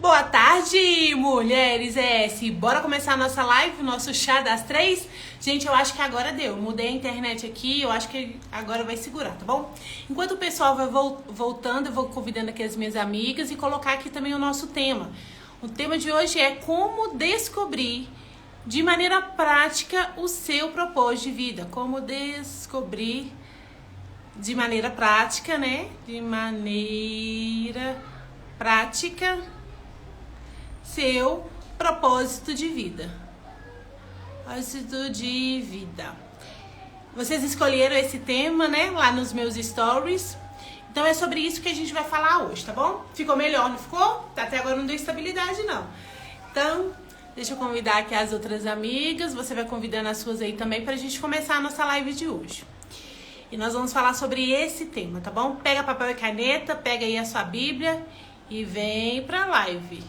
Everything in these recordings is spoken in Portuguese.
Boa tarde, mulheres S. Bora começar a nossa live, o nosso chá das 3? Gente, eu acho que agora deu. Mudei a internet aqui, eu acho que agora vai segurar, tá bom? Enquanto o pessoal vai voltando, eu vou convidando aqui as minhas amigas e colocar aqui também o nosso tema. O tema de hoje é como descobrir de maneira prática o seu propósito de vida. Como descobrir de maneira prática, né? De maneira prática seu propósito de vida. Propósito de vida. Vocês escolheram esse tema, né? Lá nos meus stories. Então é sobre isso que a gente vai falar hoje, tá bom? Ficou melhor, não ficou? Até agora não deu estabilidade, não. Então, deixa eu convidar aqui as outras amigas. Você vai convidando as suas aí também pra gente começar a nossa live de hoje. E nós vamos falar sobre esse tema, tá bom? Pega papel e caneta, pega aí a sua Bíblia e vem pra live.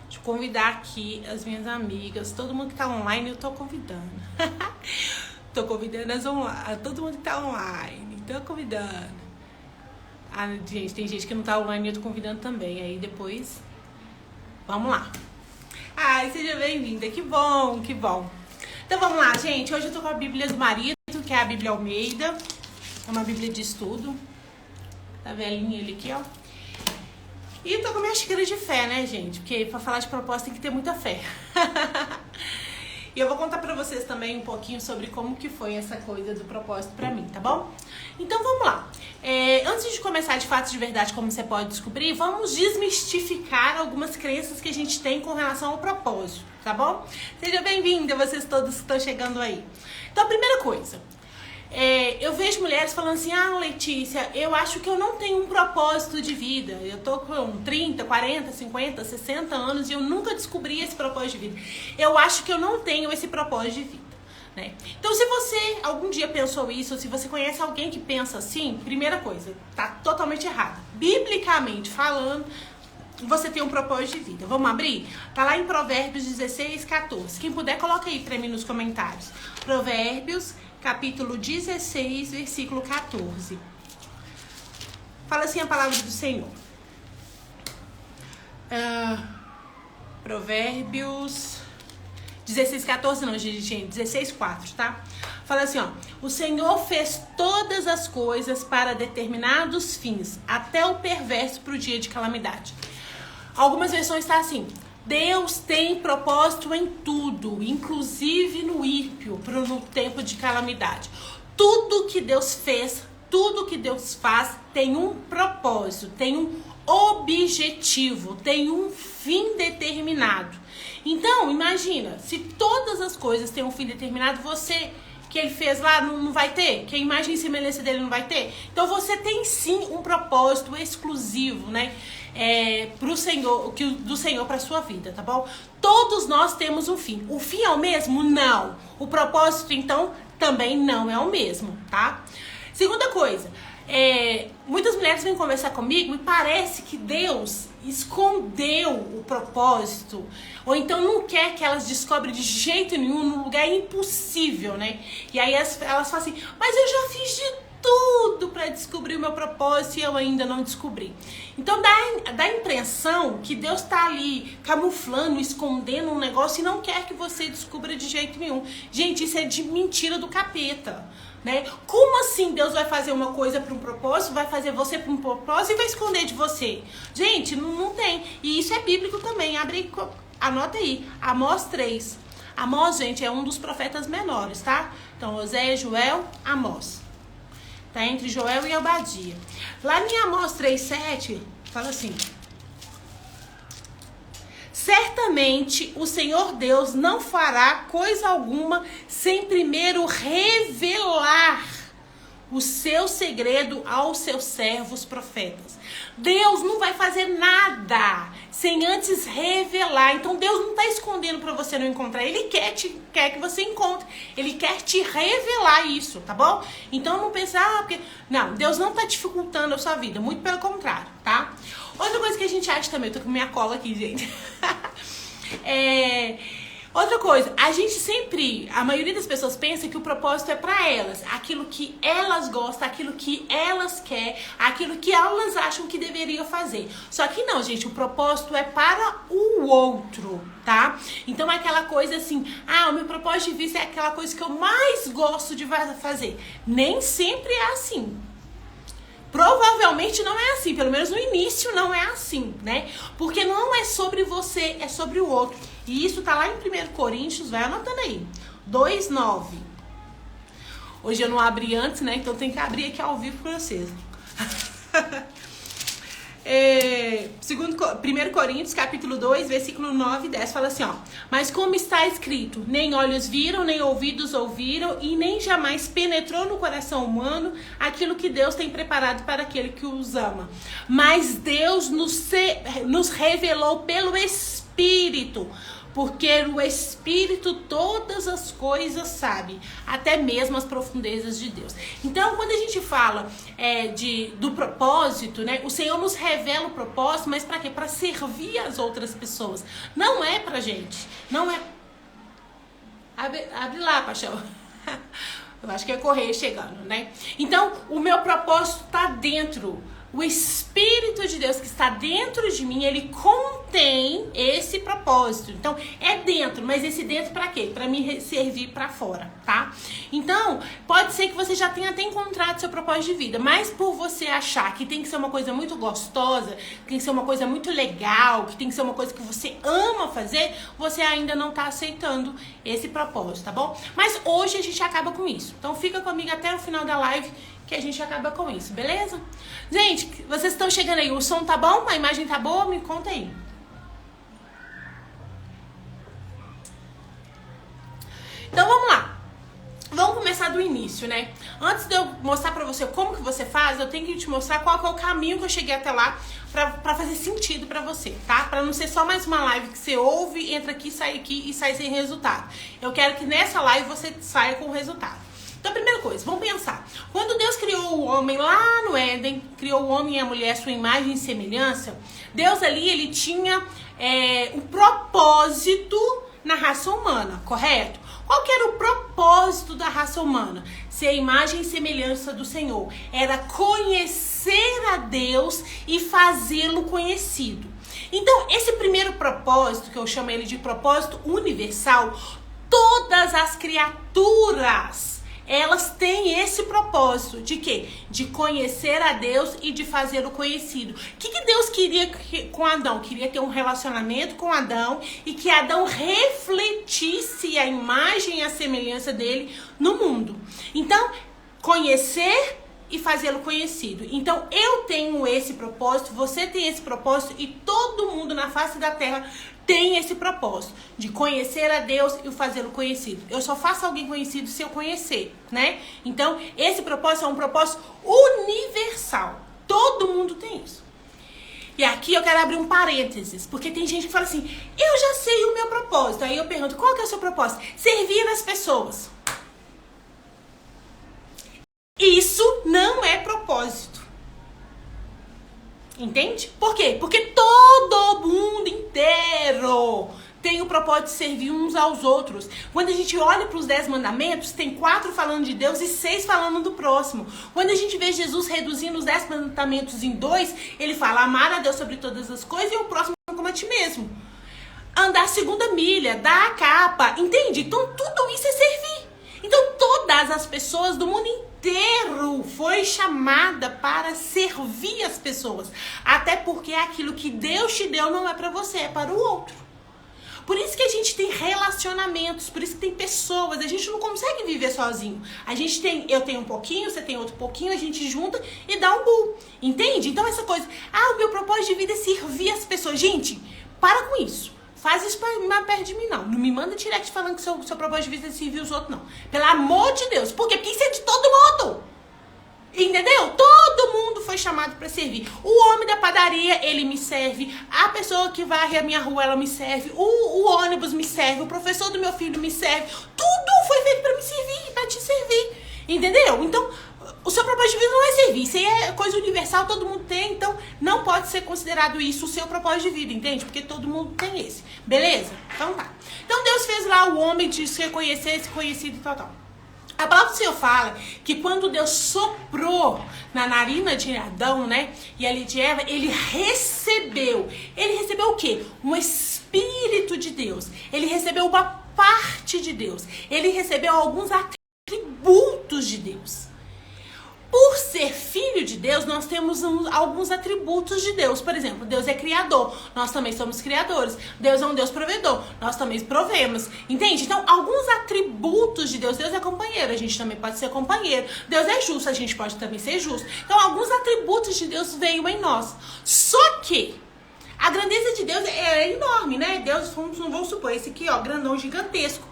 Deixa eu convidar aqui as minhas amigas. Todo mundo que tá online, eu tô convidando. Tô convidando todo mundo que tá online. Tô convidando. Ah, gente, tem gente que não tá online e eu tô convidando também. Aí depois, vamos lá. Ai, seja bem-vinda. Que bom, que bom. Então vamos lá, gente. Hoje eu tô com a Bíblia do marido, que é a Bíblia Almeida. É uma Bíblia de estudo. Tá velhinha ele aqui, ó. E tô com minha xícara de fé, né, gente? Porque pra falar de propósito tem que ter muita fé. E eu vou contar pra vocês também um pouquinho sobre como que foi essa coisa do propósito pra mim, tá bom? Então vamos lá. Antes de começar de fato de verdade como você pode descobrir, vamos desmistificar algumas crenças que a gente tem com relação ao propósito, tá bom? Seja bem-vinda, vocês todos que estão chegando aí. Então a primeira coisa, eu vejo mulheres falando assim: ah, Letícia, eu acho que eu não tenho um propósito de vida. Eu tô com 30, 40, 50, 60 anos e eu nunca descobri esse propósito de vida. Eu acho que eu não tenho esse propósito de vida, né? Então, se você algum dia pensou isso, ou se você conhece alguém que pensa assim, primeira coisa, tá totalmente errado. Biblicamente falando, você tem um propósito de vida. Vamos abrir? Tá lá em Provérbios 16, 14. Quem puder, coloca aí pra mim nos comentários. Provérbios capítulo 16, versículo 14. Fala assim a palavra do Senhor. Provérbios 16, 14 não, gente, 16, 4, tá? Fala assim, ó. O Senhor fez todas as coisas para determinados fins, até o perverso pro dia de calamidade. Algumas versões tá assim: Deus tem propósito em tudo, inclusive no ímpio, no tempo de calamidade. Tudo que Deus fez, tudo que Deus faz tem um propósito, tem um objetivo, tem um fim determinado. Então, imagina, se todas as coisas têm um fim determinado, você que ele fez lá não vai ter? Que a imagem e semelhança dele não vai ter? Então você tem sim um propósito exclusivo, né? Pro Senhor, do Senhor para sua vida, tá bom? Todos nós temos um fim. O fim é o mesmo? Não. O propósito, então, também não é o mesmo, tá? Segunda coisa, muitas mulheres vêm conversar comigo e parece que Deus escondeu o propósito, ou então não quer que elas descobrem de jeito nenhum, num lugar impossível, né? E aí elas falam assim: mas eu já fiz de tudo para descobrir o meu propósito e eu ainda não descobri. Então dá a impressão que Deus tá ali camuflando, escondendo um negócio e não quer que você descubra de jeito nenhum. Gente, isso é de mentira do capeta, né? Como assim Deus vai fazer uma coisa para um propósito, vai fazer você para um propósito e vai esconder de você? Gente, não tem. E isso é bíblico também. Abre, anota aí, Amós 3. Amós, gente, é um dos profetas menores, tá? Então, Oséias, Joel, Amós. Tá entre Joel e Obadia. Lá em Amós 3,7, fala assim: certamente o Senhor Deus não fará coisa alguma sem primeiro revelar o seu segredo aos seus servos profetas. Deus não vai fazer nada sem antes revelar. Então Deus não está escondendo para você não encontrar. Ele quer que você encontre. Ele quer te revelar isso, tá bom? Então não pense, porque... Não, Deus não está dificultando a sua vida. Muito pelo contrário, tá? Outra coisa que a gente acha também, eu tô com minha cola aqui, gente. Outra coisa, a maioria das pessoas pensa que o propósito é pra elas, aquilo que elas gostam, aquilo que elas querem, aquilo que elas acham que deveriam fazer. Só que não, gente, o propósito é para o outro, tá? Então é aquela coisa assim, o meu propósito de vida é aquela coisa que eu mais gosto de fazer. Nem sempre é assim. Provavelmente não é assim, pelo menos no início não é assim, né? Porque não é sobre você, é sobre o outro. E isso tá lá em 1 Coríntios, vai anotando aí, 2:9. Hoje eu não abri antes, né? Então tem que abrir aqui ao vivo pra vocês. 1 Coríntios, capítulo 2, versículo 9 e 10, fala assim, ó. Mas como está escrito, nem olhos viram, nem ouvidos ouviram, e nem jamais penetrou no coração humano aquilo que Deus tem preparado para aquele que os ama. Mas Deus nos revelou pelo Espírito, porque o Espírito todas as coisas sabe, até mesmo as profundezas de Deus. Então, quando a gente fala do propósito, né? O Senhor nos revela o propósito, mas para quê? Para servir as outras pessoas. Não é pra gente. Não é... Abre lá, paixão. Eu acho que é correio chegando, né? Então, o meu propósito tá dentro. O Espírito de Deus que está dentro de mim, ele contém esse propósito. Então, é dentro, mas esse dentro para quê? Para me servir para fora, tá? Então, pode ser que você já tenha até encontrado seu propósito de vida, mas por você achar que tem que ser uma coisa muito gostosa, que tem que ser uma coisa muito legal, que tem que ser uma coisa que você ama fazer, você ainda não tá aceitando esse propósito, tá bom? Mas hoje a gente acaba com isso. Então, fica comigo até o final da live, que a gente acaba com isso, beleza? Gente, vocês estão chegando aí, o som tá bom? A imagem tá boa? Me conta aí. Então vamos lá. Vamos começar do início, né? Antes de eu mostrar pra você como que você faz, eu tenho que te mostrar qual que é o caminho que eu cheguei até lá pra fazer sentido pra você, tá? Pra não ser só mais uma live que você ouve, entra aqui e sai sem resultado. Eu quero que nessa live você saia com o resultado. Então, primeira coisa, vamos pensar. Quando Deus criou o homem lá no Éden, criou o homem e a mulher, sua imagem e semelhança, Deus ali, ele tinha um propósito na raça humana, correto? Qual que era o propósito da raça humana? Ser a imagem e semelhança do Senhor. Era conhecer a Deus e fazê-lo conhecido. Então, esse primeiro propósito, que eu chamo ele de propósito universal, todas as criaturas, elas têm esse propósito de quê? De conhecer a Deus e de fazê-lo conhecido. O que Deus queria com Adão? Queria ter um relacionamento com Adão e que Adão refletisse a imagem e a semelhança dele no mundo. Então, conhecer e fazê-lo conhecido. Então, eu tenho esse propósito, você tem esse propósito e todo mundo na face da terra tem esse propósito de conhecer a Deus e o fazê-lo conhecido. Eu só faço alguém conhecido se eu conhecer, né? Então, esse propósito é um propósito universal. Todo mundo tem isso. E aqui eu quero abrir um parênteses, porque tem gente que fala assim, eu já sei o meu propósito. Aí eu pergunto, qual que é o seu propósito? Servir as pessoas. Isso não é propósito. Entende? Por quê? Porque todo mundo inteiro tem o propósito de servir uns aos outros. Quando a gente olha para os 10 mandamentos, tem 4 falando de Deus e 6 falando do próximo. Quando a gente vê Jesus reduzindo os 10 mandamentos em 2, ele fala amar a Deus sobre todas as coisas e o próximo como a ti mesmo. Andar a segunda milha, dar a capa, entende? Então tudo isso é servir. Então todas as pessoas do mundo inteiro foi chamada para servir as pessoas. Até porque aquilo que Deus te deu não é para você, é para o outro. Por isso que a gente tem relacionamentos, por isso que tem pessoas, a gente não consegue viver sozinho. Eu tenho um pouquinho, você tem outro pouquinho, a gente junta e dá um boom. Entende? Então essa coisa, o meu propósito de vida é servir as pessoas. Gente, para com isso. Faz isso perto de mim, não. Não me manda direct falando que seu propósito de vida é servir os outros, não. Pelo amor de Deus. Por quê? Porque isso é de todo mundo. Entendeu? Todo mundo foi chamado para servir. O homem da padaria, ele me serve. A pessoa que varre a minha rua, ela me serve. O ônibus me serve. O professor do meu filho me serve. Tudo foi feito para me servir, para te servir. Entendeu? Então, O seu propósito de vida não é servir, isso aí é coisa universal, todo mundo tem, então não pode ser considerado isso o seu propósito de vida, entende? Porque todo mundo tem esse, beleza? Então tá. Então Deus fez lá o homem de se reconhecer, se conhecido e tal. A palavra do Senhor fala que quando Deus soprou na narina de Adão, né, e ali de Eva, ele recebeu o quê? Um Espírito de Deus, ele recebeu uma parte de Deus, ele recebeu alguns atributos de Deus. Por ser filho de Deus, nós temos alguns atributos de Deus. Por exemplo, Deus é criador, nós também somos criadores. Deus é um Deus provedor, nós também provemos. Entende? Então, alguns atributos de Deus. Deus é companheiro, a gente também pode ser companheiro. Deus é justo, a gente pode também ser justo. Então, alguns atributos de Deus veio em nós. Só que a grandeza de Deus é enorme, né? Deus, vamos supor, esse aqui, ó, grandão, gigantesco.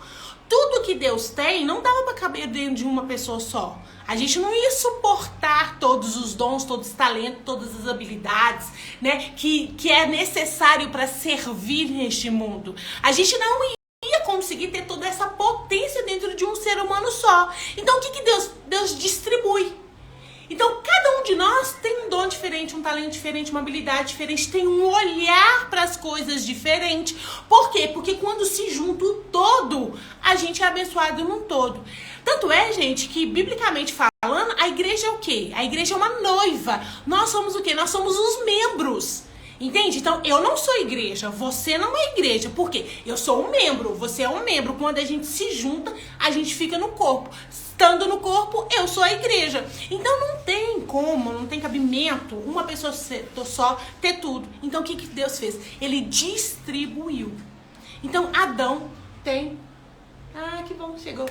Tudo que Deus tem não dava para caber dentro de uma pessoa só. A gente não ia suportar todos os dons, todos os talentos, todas as habilidades, né, que é necessário para servir neste mundo. A gente não ia conseguir ter toda essa potência dentro de um ser humano só. Então o que Deus distribui? Então, cada um de nós tem um dom diferente, um talento diferente, uma habilidade diferente, tem um olhar para as coisas diferente. Por quê? Porque quando se junta o todo, a gente é abençoado num todo. Tanto é, gente, que biblicamente falando, a igreja é o quê? A igreja é uma noiva. Nós somos o quê? Nós somos os membros. Entende? Então, eu não sou igreja, você não é igreja. Por quê? Eu sou um membro, você é um membro. Quando a gente se junta, a gente fica no corpo. Estando no corpo, eu sou a igreja. Então, não tem como, não tem cabimento uma pessoa só ter tudo. Então, o que Deus fez? Ele distribuiu. Então, Adão tem... Ah, que bom, chegou.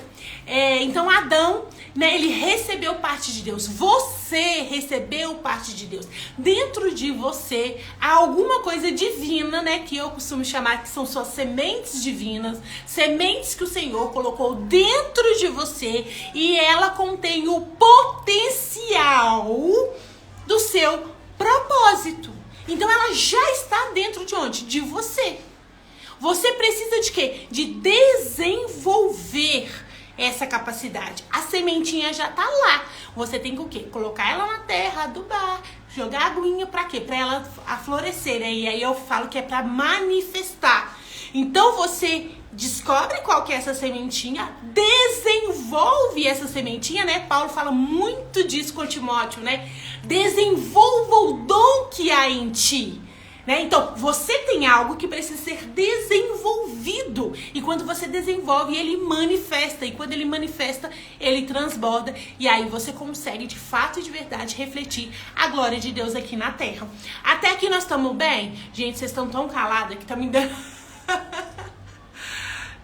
Então, Adão, né, ele recebeu parte de Deus. Você recebeu parte de Deus. Dentro de você há alguma coisa divina, né, que eu costumo chamar que são suas sementes divinas, sementes que o Senhor colocou dentro de você e ela contém o potencial do seu propósito. Então, ela já está dentro de onde? De você. Você precisa de quê? De desenvolver essa capacidade. A sementinha já tá lá. Você tem que o quê? Colocar ela na terra, adubar, jogar aguinha pra quê? Pra ela florescer, né? E aí eu falo que é pra manifestar. Então você descobre qual que é essa sementinha, desenvolve essa sementinha, né? Paulo fala muito disso com Timóteo, né? Desenvolva o dom que há em ti. Né? Então, você tem algo que precisa ser desenvolvido. E quando você desenvolve, ele manifesta. E quando ele manifesta, ele transborda. E aí você consegue, de fato e de verdade, refletir a glória de Deus aqui na Terra. Até aqui nós estamos bem? Gente, vocês estão tão caladas que tá me dando...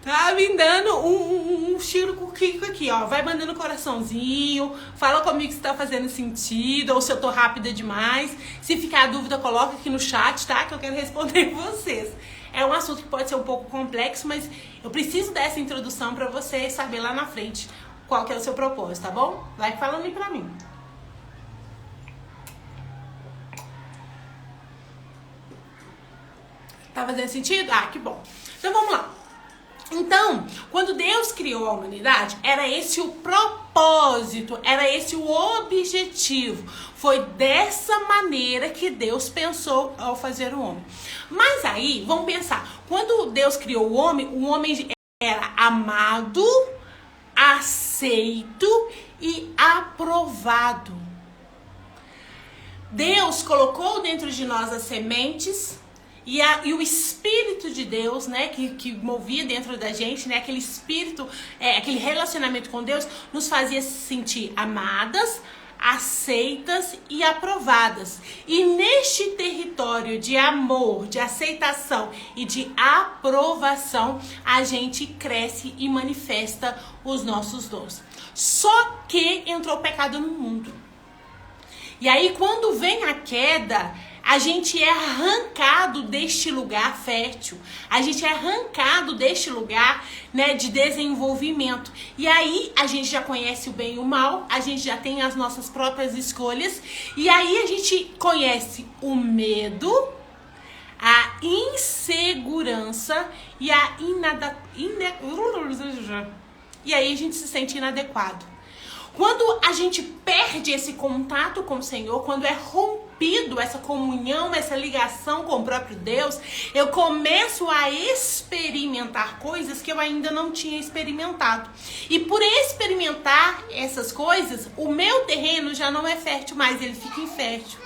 Tá me dando um tiro com o Kiko aqui, ó. Vai mandando coraçãozinho. Fala comigo se tá fazendo sentido ou se eu tô rápida demais. Se ficar dúvida, coloca aqui no chat, tá? Que eu quero responder vocês. É um assunto que pode ser um pouco complexo, mas eu preciso dessa introdução pra você saber lá na frente qual que é o seu propósito, tá bom? Vai falando aí pra mim. Tá fazendo sentido? Ah, que bom. Então vamos lá. Então, quando Deus criou a humanidade, era esse o propósito, era esse o objetivo. Foi dessa maneira que Deus pensou ao fazer o homem. Mas aí, vamos pensar, quando Deus criou o homem era amado, aceito e aprovado. Deus colocou dentro de nós as sementes e o Espírito de Deus, né, que movia dentro da gente, né, aquele espírito, aquele relacionamento com Deus, nos fazia se sentir amadas, aceitas e aprovadas. E neste território de amor, de aceitação e de aprovação, a gente cresce e manifesta os nossos dons. Só que entrou o pecado no mundo. E aí, quando vem a queda, a gente é arrancado deste lugar fértil. A gente é arrancado deste lugar, né, de desenvolvimento. E aí a gente já conhece o bem e o mal, a gente já tem as nossas próprias escolhas. E aí a gente conhece o medo, a insegurança e e aí a gente se sente inadequado. Quando a gente perde esse contato com o Senhor, quando é rompido essa comunhão, essa ligação com o próprio Deus, eu começo a experimentar coisas que eu ainda não tinha experimentado. E por experimentar essas coisas, o meu terreno já não é fértil mais, ele fica infértil.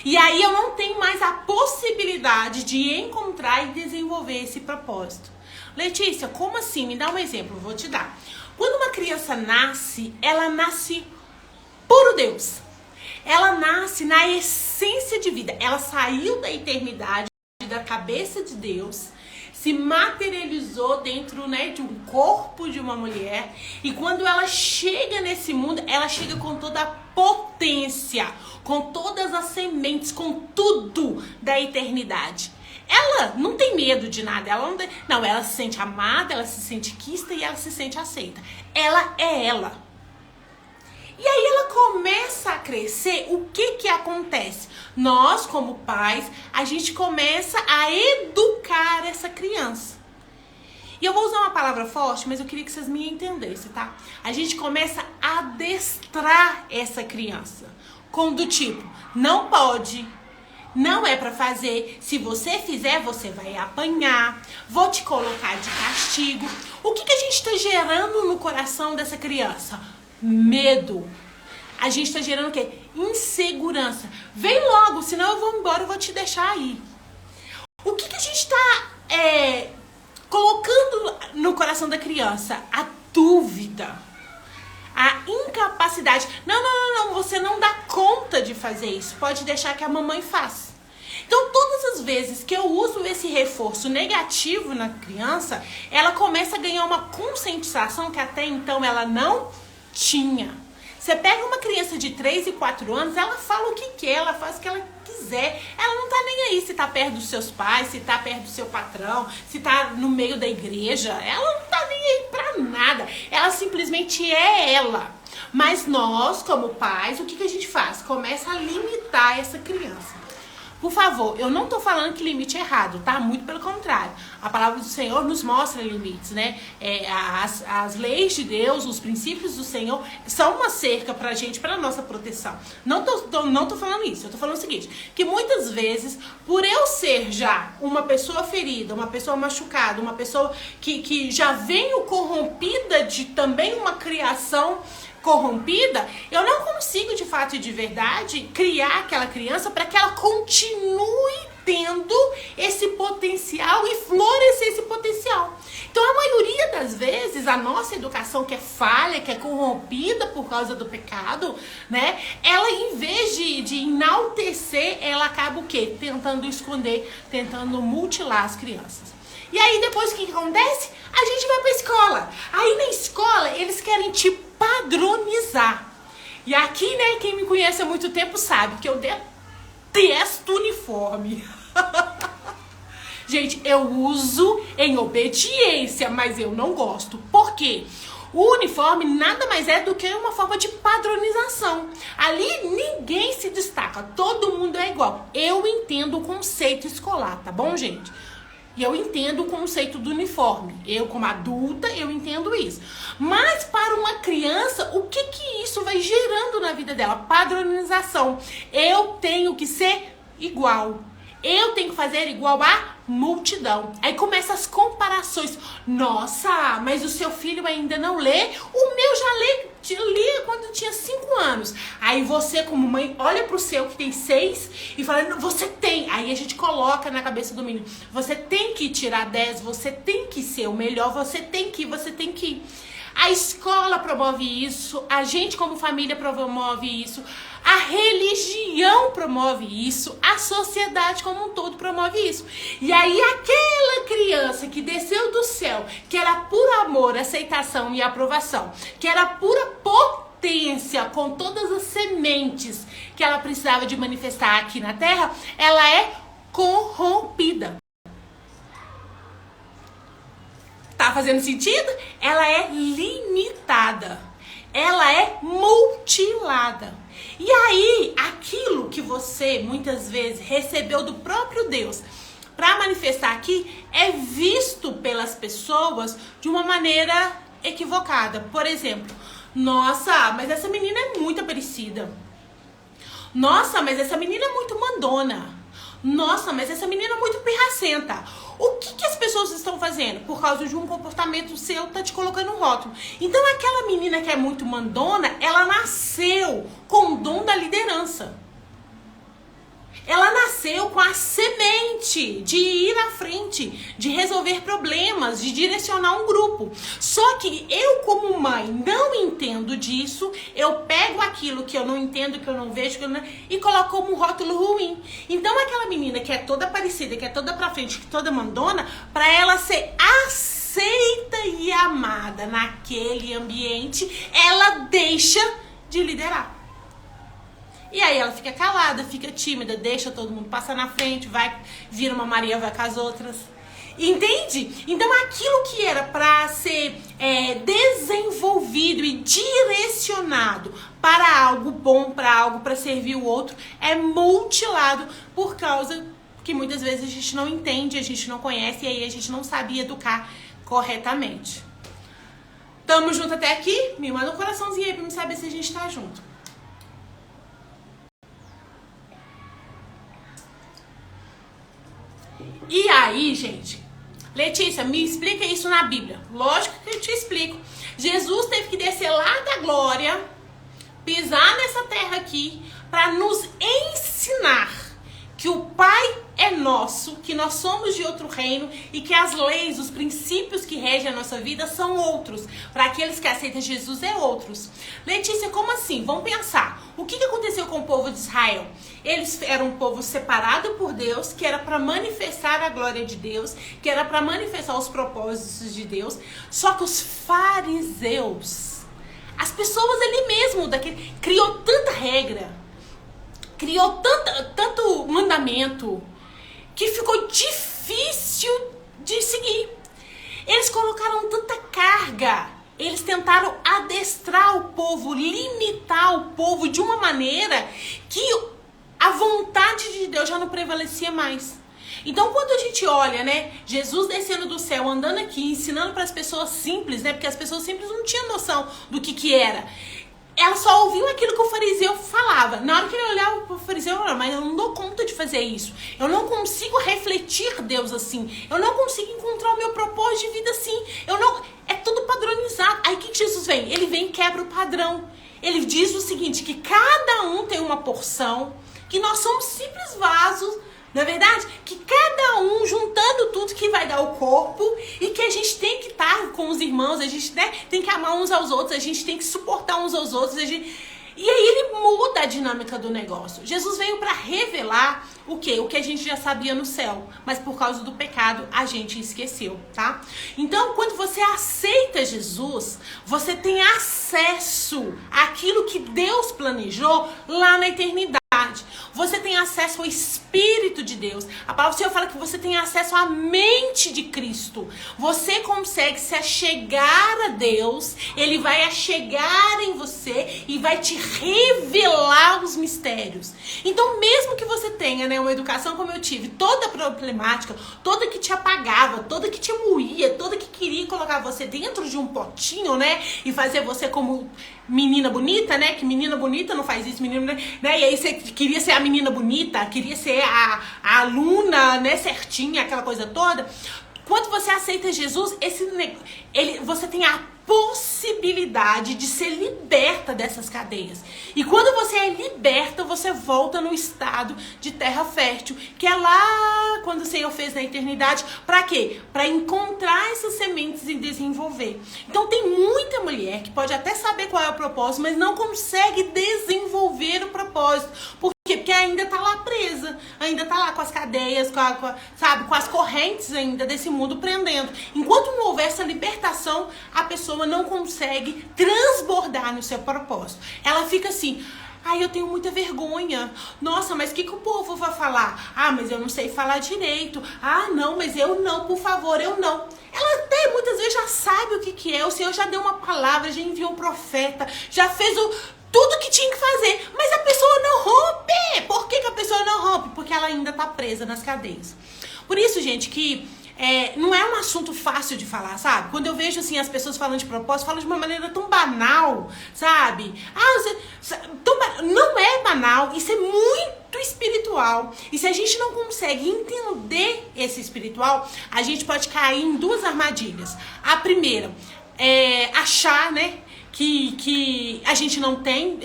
E aí eu não tenho mais a possibilidade de encontrar e desenvolver esse propósito. Letícia, como assim? Me dá um exemplo, vou te dar. Quando uma criança nasce, ela nasce puro Deus. Ela nasce na essência de vida. Ela saiu da eternidade, da cabeça de Deus, se materializou dentro, de um corpo de uma mulher. E quando ela chega nesse mundo, ela chega com toda a potência, com todas as sementes, com tudo da eternidade. Ela não tem medo de nada, ela se sente amada, ela se sente quista e ela se sente aceita. Ela é ela. E aí ela começa a crescer, o que acontece? Nós, como pais, a gente começa a educar essa criança. E eu vou usar uma palavra forte, mas eu queria que vocês me entendessem, tá? A gente começa a adestrar essa criança. Com do tipo, não pode, não é pra fazer, se você fizer, você vai apanhar, vou te colocar de castigo. O que a gente tá gerando no coração dessa criança? Medo. A gente tá gerando o quê? Insegurança. Vem logo, senão eu vou embora, eu vou te deixar aí. O que a gente tá colocando no coração da criança? A dúvida. A incapacidade. Não, você não dá conta de fazer isso. Pode deixar que a mamãe faça. Então, todas as vezes que eu uso esse reforço negativo na criança, ela começa a ganhar uma conscientização que até então ela não tinha. Você pega uma criança de 3 e 4 anos, ela fala o que quer, ela faz o que ela quiser. Ela não tá nem aí se tá perto dos seus pais, se tá perto do seu patrão, se tá no meio da igreja. Ela não tá nem aí pra nada. Ela simplesmente é ela. Mas nós, como pais, o que a gente faz? Começa a limitar essa criança. Por favor, eu não tô falando que limite é errado, tá? Muito pelo contrário. A palavra do Senhor nos mostra limites, né? As leis de Deus, os princípios do Senhor são uma cerca pra gente, pra nossa proteção. Não tô falando isso, eu tô falando o seguinte, que muitas vezes, por eu ser já uma pessoa ferida, uma pessoa machucada, uma pessoa que já venho corrompida de também uma criação corrompida, eu não consigo de fato e de verdade criar aquela criança para que ela continue tendo esse potencial e florescer esse potencial. Então a maioria das vezes a nossa educação que é falha, que é corrompida por causa do pecado, né? Ela em vez de enaltecer, ela acaba o quê? Tentando esconder, tentando mutilar as crianças. E aí depois o que acontece? A gente vai pra escola. Aí na escola eles querem te padronizar. E aqui, né, quem me conhece há muito tempo sabe que eu detesto uniforme. Gente, eu uso em obediência, mas eu não gosto. Por quê? O uniforme nada mais é do que uma forma de padronização. Ali ninguém se destaca, todo mundo é igual. Eu entendo o conceito escolar, tá bom, gente? E eu entendo o conceito do uniforme. Eu, como adulta, eu entendo isso. Mas para uma criança, o que isso vai gerando na vida dela? Padronização. Eu tenho que ser igual. Eu tenho que fazer igual a multidão. Aí começam as comparações. Nossa, mas o seu filho ainda não lê? O meu já lia quando tinha 5 anos. Aí você, como mãe, olha pro seu que tem 6 e fala, você tem. Aí a gente coloca na cabeça do menino, você tem que tirar 10, você tem que ser o melhor, você tem que ir. A escola promove isso, a gente como família promove isso, a religião promove isso, a sociedade como um todo promove isso. E aí aquela criança que desceu do céu, que era por amor, aceitação e aprovação, que era pura potência, com todas as sementes que ela precisava de manifestar aqui na terra, ela é corrompida. Tá fazendo sentido? Ela é limitada. Ela é mutilada. E aí, aquilo que você muitas vezes recebeu do próprio Deus para manifestar aqui é visto pelas pessoas de uma maneira equivocada. Por exemplo, Nossa, mas essa menina é muito parecida. Nossa, mas essa menina é muito mandona. Nossa, mas essa menina é muito pirracenta. O que as pessoas estão fazendo? Por causa de um comportamento seu, tá te colocando um rótulo. Então aquela menina que é muito mandona, ela nasceu com o dom da liderança. Ela nasceu com a semente de ir à frente, de resolver problemas, de direcionar um grupo. Só que eu, como mãe, não entendo disso. Eu pego aquilo que eu não entendo, que eu não vejo, e coloco como um rótulo ruim. Então aquela menina que é toda parecida, que é toda pra frente, que é toda mandona, pra ela ser aceita e amada naquele ambiente, ela deixa de liderar. E aí ela fica calada, fica tímida, deixa todo mundo passar na frente, vai, vira uma Maria, vai com as outras. Entende? Então aquilo que era para ser desenvolvido e direcionado para algo bom, para algo para servir o outro, é mutilado por causa que muitas vezes a gente não entende, a gente não conhece e aí a gente não sabe educar corretamente. Tamo junto até aqui? Me manda um coraçãozinho aí pra me saber se a gente tá junto. E aí, gente, Letícia, me explica isso na Bíblia. Lógico que eu te explico. Jesus teve que descer lá da glória, pisar nessa terra aqui, para nos ensinar que o Pai é nosso, que nós somos de outro reino e que as leis, os princípios que regem a nossa vida são outros. Para aqueles que aceitam Jesus é outros. Letícia, como assim? Vamos pensar. O que aconteceu com o povo de Israel? Eles eram um povo separado por Deus, que era para manifestar a glória de Deus, que era para manifestar os propósitos de Deus. Só que os fariseus, as pessoas ali mesmo, criou tanta regra, criou tanto mandamento, que ficou difícil de seguir. Eles colocaram tanta carga, eles tentaram adestrar o povo, limitar o povo de uma maneira que a vontade de Deus já não prevalecia mais. Então, quando a gente olha, né, Jesus descendo do céu, andando aqui, ensinando para as pessoas simples, né, porque as pessoas simples não tinham noção do que era. Ela só ouviu aquilo que o fariseu falava. Na hora que ele olhava para o fariseu, falava, mas eu não dou conta de fazer isso. Eu não consigo refletir Deus assim. Eu não consigo encontrar o meu propósito de vida assim. É tudo padronizado. Aí o que Jesus vem? Ele vem e quebra o padrão. Ele diz o seguinte, que cada um tem uma porção, que nós somos simples vasos, não é verdade? Que cada um juntando tudo que vai dar o corpo e que a gente tem que estar com os irmãos, a gente, né, tem que amar uns aos outros, a gente tem que suportar uns aos outros. E aí ele muda a dinâmica do negócio. Jesus veio para revelar o quê? O que a gente já sabia no céu, mas por causa do pecado a gente esqueceu, tá? Então, quando você aceita Jesus, você tem acesso àquilo que Deus planejou lá na eternidade. Você tem acesso ao Espírito de Deus. A palavra do Senhor fala que você tem acesso à mente de Cristo. Você consegue se achegar a Deus. Ele vai achegar em você e vai te revelar os mistérios. Então, mesmo que você tenha, né, uma educação como eu tive, toda problemática, toda que te apagava, toda que te moía, toda que queria colocar você dentro de um potinho, né, e fazer você como menina bonita, né? Que menina bonita não faz isso, menina, né? E aí você queria ser a menina bonita, queria ser a aluna, né, certinha, aquela coisa toda. Quando você aceita Jesus, você tem a possibilidade de ser liberta dessas cadeias. E quando você é liberta, você volta no estado de terra fértil, que é lá quando o Senhor fez na eternidade. Para quê? Para encontrar essas sementes e desenvolver. Então tem muita mulher que pode até saber qual é o propósito, mas não consegue desenvolver o propósito. Por quê? Porque ainda tá lá presa, ainda tá lá com as cadeias, com as correntes ainda desse mundo prendendo. Enquanto não houver essa libertação, a pessoa não consegue transbordar no seu propósito. Ela fica assim, ai, eu tenho muita vergonha. Nossa, mas o que o povo vai falar? Ah, mas eu não sei falar direito. Ah, não, mas eu não, por favor, eu não. Ela até muitas vezes já sabe o que é. O Senhor já deu uma palavra, já enviou um profeta, já fez tudo que tinha que fazer, mas a pessoa não rompe. Por que a pessoa não rompe? Porque ela ainda está presa nas cadeias. Por isso, gente, que não é um assunto fácil de falar, sabe? Quando eu vejo, assim, as pessoas falando de propósito, falam de uma maneira tão banal, sabe? Não é banal, isso é muito espiritual. E se a gente não consegue entender esse espiritual, a gente pode cair em duas armadilhas. A primeira é achar, né, que a gente não tem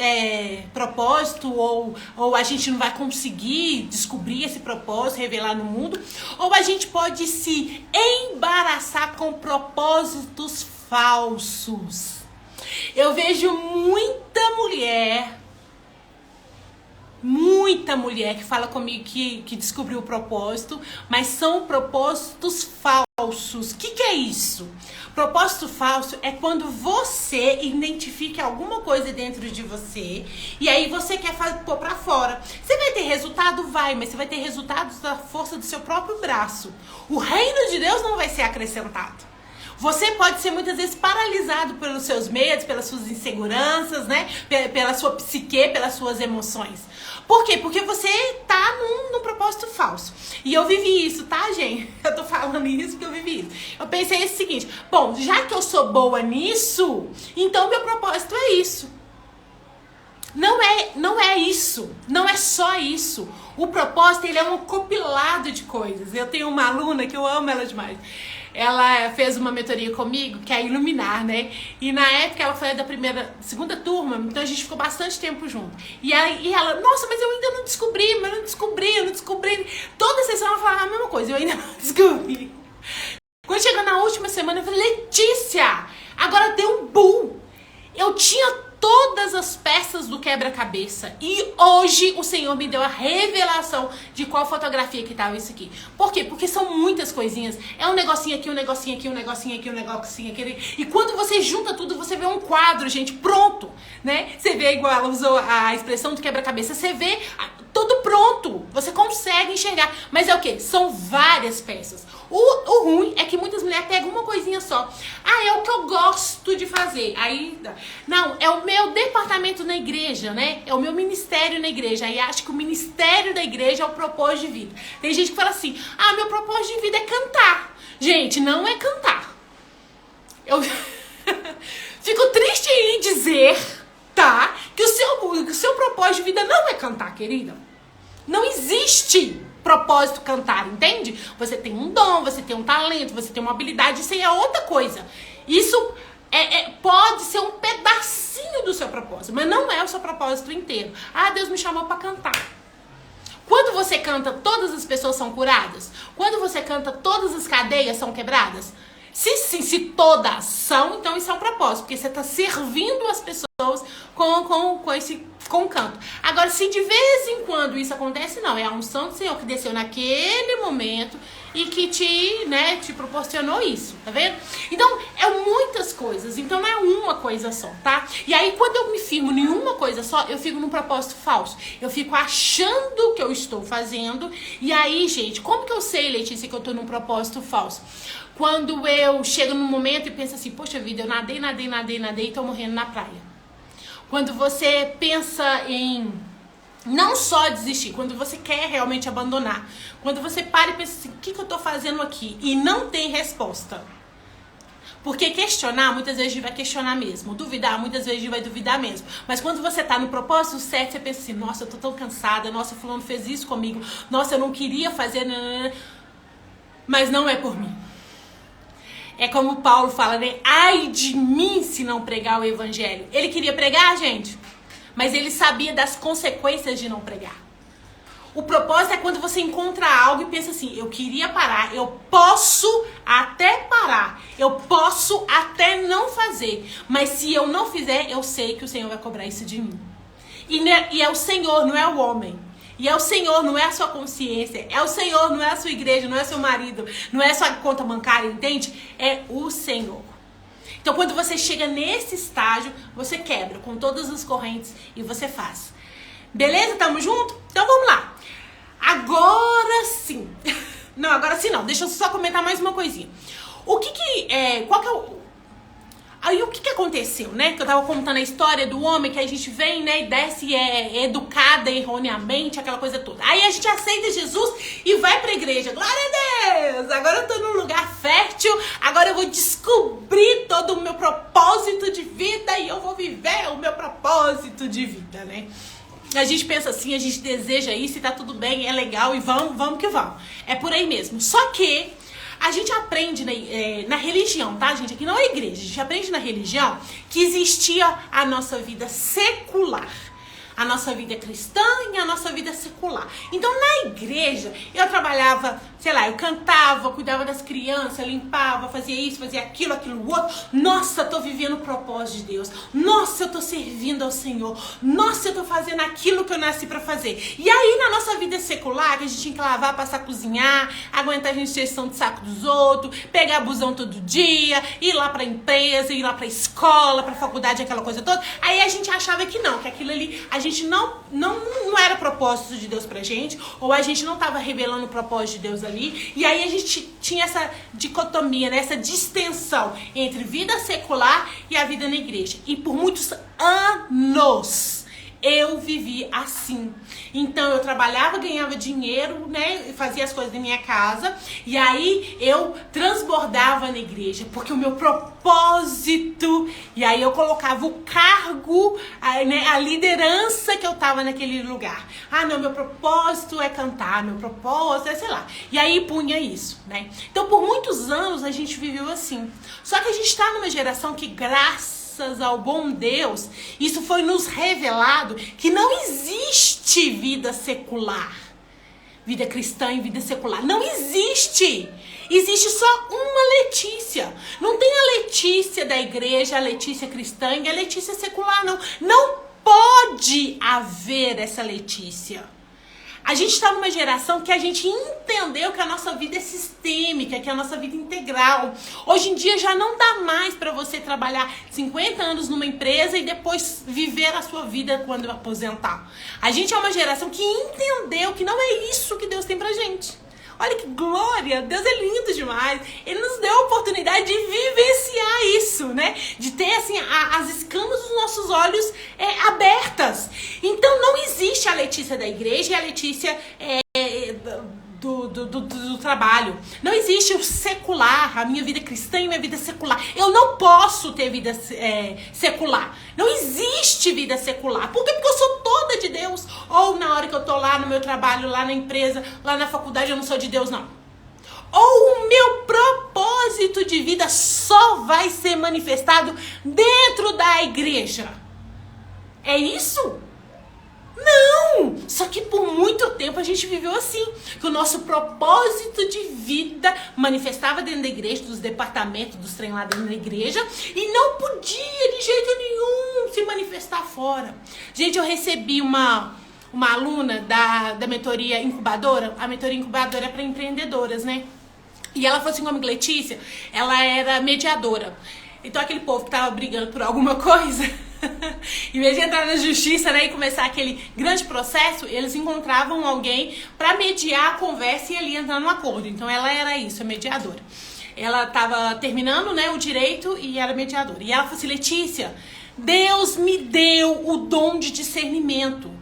propósito, ou a gente não vai conseguir descobrir esse propósito, revelar no mundo, ou a gente pode se embaraçar com propósitos falsos. Eu vejo muita mulher que fala comigo que descobriu o propósito, mas são propósitos falsos. O que é isso? Propósito falso é quando você identifica alguma coisa dentro de você e aí você quer pôr pra fora. Você vai ter resultado? Vai, mas você vai ter resultados da força do seu próprio braço. O reino de Deus não vai ser acrescentado. Você pode ser muitas vezes paralisado pelos seus medos, pelas suas inseguranças, né? Pela sua psique, pelas suas emoções. Por quê? Porque você tá num propósito falso. E eu vivi isso, tá, gente? Eu tô falando isso porque eu vivi isso. Eu pensei o seguinte: bom, já que eu sou boa nisso, então meu propósito é isso. Não é isso. Não é só isso. O propósito, ele é um compilado de coisas. Eu tenho uma aluna que eu amo ela demais. Ela fez uma mentoria comigo, que é Iluminar, né? E na época ela foi da segunda turma, então a gente ficou bastante tempo junto. E ela, nossa, mas eu ainda não descobri, eu não descobri. Toda sessão ela falava a mesma coisa, eu ainda não descobri. Quando chegou na última semana, eu falei: Letícia, agora deu um boom. Eu tinha todas as peças do quebra-cabeça e hoje o Senhor me deu a revelação de qual fotografia que tava isso aqui. Por quê? Porque são muitas coisinhas. É um negocinho aqui, um negocinho aqui, um negocinho aqui, um negocinho aqui. E quando você junta tudo, você vê um quadro, gente, pronto, né? Você vê, igual ela usou a expressão do quebra-cabeça, você vê tudo pronto. Você consegue enxergar. Mas é o quê? São várias peças. O ruim é que muitas mulheres pegam uma coisinha só. É o que eu gosto de fazer. Aí, não, é o meu departamento na igreja, né? É o meu ministério na igreja. Aí acho que o ministério da igreja é o propósito de vida. Tem gente que fala assim: meu propósito de vida é cantar. Gente, não é cantar. Eu fico triste em dizer, tá? Que o seu propósito de vida não é cantar, querida. Não existe propósito cantar, entende? Você tem um dom, você tem um talento, você tem uma habilidade, isso aí é outra coisa. Isso pode ser um pedacinho do seu propósito, mas não é o seu propósito inteiro. Deus me chamou para cantar. Quando você canta, todas as pessoas são curadas? Quando você canta, todas as cadeias são quebradas? Se todas são, então isso é um propósito, porque você está servindo as pessoas com canto. Agora, se de vez em quando isso acontece, não, é a unção do Senhor que desceu naquele momento e que te proporcionou isso, tá vendo? Então, é muitas coisas, então não é uma coisa só, tá? E aí, quando eu me firmo em uma coisa só, eu fico num propósito falso. Eu fico achando que eu estou fazendo, e aí, gente, como que eu sei, Letícia, que eu tô num propósito falso? Quando eu chego num momento e penso assim: poxa vida, eu nadei e tô morrendo na praia. Quando você pensa em não só desistir, quando você quer realmente abandonar, quando você para e pensa assim: o que eu tô fazendo aqui? E não tem resposta. Porque questionar, muitas vezes a gente vai questionar mesmo. Duvidar, muitas vezes a gente vai duvidar mesmo. Mas quando você tá no propósito certo, você pensa assim: nossa, eu tô tão cansada, nossa, fulano fez isso comigo, nossa, eu não queria fazer, mas não é por mim. É como Paulo fala, né? Ai de mim se não pregar o evangelho. Ele queria pregar, gente, mas ele sabia das consequências de não pregar. O propósito é quando você encontra algo e pensa assim: eu queria parar, eu posso até parar, eu posso até não fazer, mas se eu não fizer, eu sei que o Senhor vai cobrar isso de mim. E é o Senhor, não é o homem. E é o Senhor, não é a sua consciência. É o Senhor, não é a sua igreja, não é seu marido, não é a sua conta bancária, entende? É o Senhor. Então, quando você chega nesse estágio, você quebra com todas as correntes e você faz. Beleza? Tamo junto? Então, vamos lá. Agora sim. Não, agora sim não. Deixa eu só comentar mais uma coisinha. Qual que é Aí o que aconteceu, né? Que eu tava contando a história do homem que a gente vem, né, e desce e é educada erroneamente, aquela coisa toda. Aí a gente aceita Jesus e vai pra igreja. Glória a Deus! Agora eu tô num lugar fértil, agora eu vou descobrir todo o meu propósito de vida e eu vou viver o meu propósito de vida, né? A gente pensa assim, a gente deseja isso e tá tudo bem, é legal e vamos que vamos. É por aí mesmo. Só que a gente aprende na religião, tá, gente? Aqui não é igreja. A gente aprende na religião que existia a nossa vida secular. A nossa vida cristã e a nossa vida secular. Então, na igreja, eu trabalhava, sei lá, eu cantava, cuidava das crianças, limpava, fazia isso, fazia aquilo outro. Nossa, eu tô vivendo o propósito de Deus. Nossa, eu tô servindo ao Senhor. Nossa, eu tô fazendo aquilo que eu nasci pra fazer. E aí, na nossa vida secular, que a gente tinha que lavar, passar a cozinhar, aguentar a injeção de saco dos outros, pegar busão todo dia, ir lá pra empresa, ir lá pra escola, pra faculdade, aquela coisa toda. Aí a gente achava que não, que aquilo ali, a gente não era propósito de Deus pra gente, ou a gente não estava revelando o propósito de Deus ali, e aí a gente tinha essa dicotomia, né, essa distensão entre vida secular e a vida na igreja. E por muitos anos eu vivi assim. Então eu trabalhava, ganhava dinheiro, né, fazia as coisas da minha casa, e aí eu transbordava na igreja, porque o meu propósito, e aí eu colocava o cargo, a liderança que eu tava naquele lugar. Ah, não, meu propósito é cantar, meu propósito é, sei lá. E aí punha isso, né? Então por muitos anos a gente viveu assim. Só que a gente tá numa geração que, graças ao bom Deus, isso foi nos revelado que não existe vida secular, vida cristã e vida secular. Não existe. Existe só uma Letícia. Não tem a Letícia da igreja, a Letícia cristã e a Letícia secular, não. Não pode haver essa Letícia. A gente está numa geração que a gente entendeu que a nossa vida é sistêmica, que a nossa vida é integral. Hoje em dia já não dá mais para você trabalhar 50 anos numa empresa e depois viver a sua vida quando aposentar. A gente é uma geração que entendeu que não é isso que Deus tem pra gente. Olha que glória, Deus é lindo demais. Ele nos deu a oportunidade de vivenciar isso, né? De ter, assim, as escamas dos nossos olhos abertas. Então não existe a Letícia da igreja e a Letícia do trabalho. Não existe o secular, a minha vida cristã e a minha vida secular. Eu não posso ter vida secular. Não existe vida secular. Por quê? Porque eu sou toda de Deus. Ou na hora que eu tô lá no meu trabalho, lá na empresa, lá na faculdade, eu não sou de Deus, não. Ou o meu propósito de vida só vai ser manifestado dentro da igreja. É isso? Não! Só que por muito tempo a gente viveu assim, que o nosso propósito de vida manifestava dentro da igreja, dos departamentos, dos trem lá dentro da igreja, e não podia de jeito nenhum se manifestar fora. Gente, eu recebi uma aluna da mentoria incubadora. A mentoria incubadora é para empreendedoras, né? E ela falou assim comigo, Letícia, ela era mediadora. Então aquele povo que tava brigando por alguma coisa, em vez de entrar na justiça, né, e começar aquele grande processo, eles encontravam alguém para mediar a conversa e ali entrar num acordo. Então ela era isso, a mediadora. Ela tava terminando, né, o direito e era mediadora. E ela falou assim, Letícia, Deus me deu o dom de discernimento.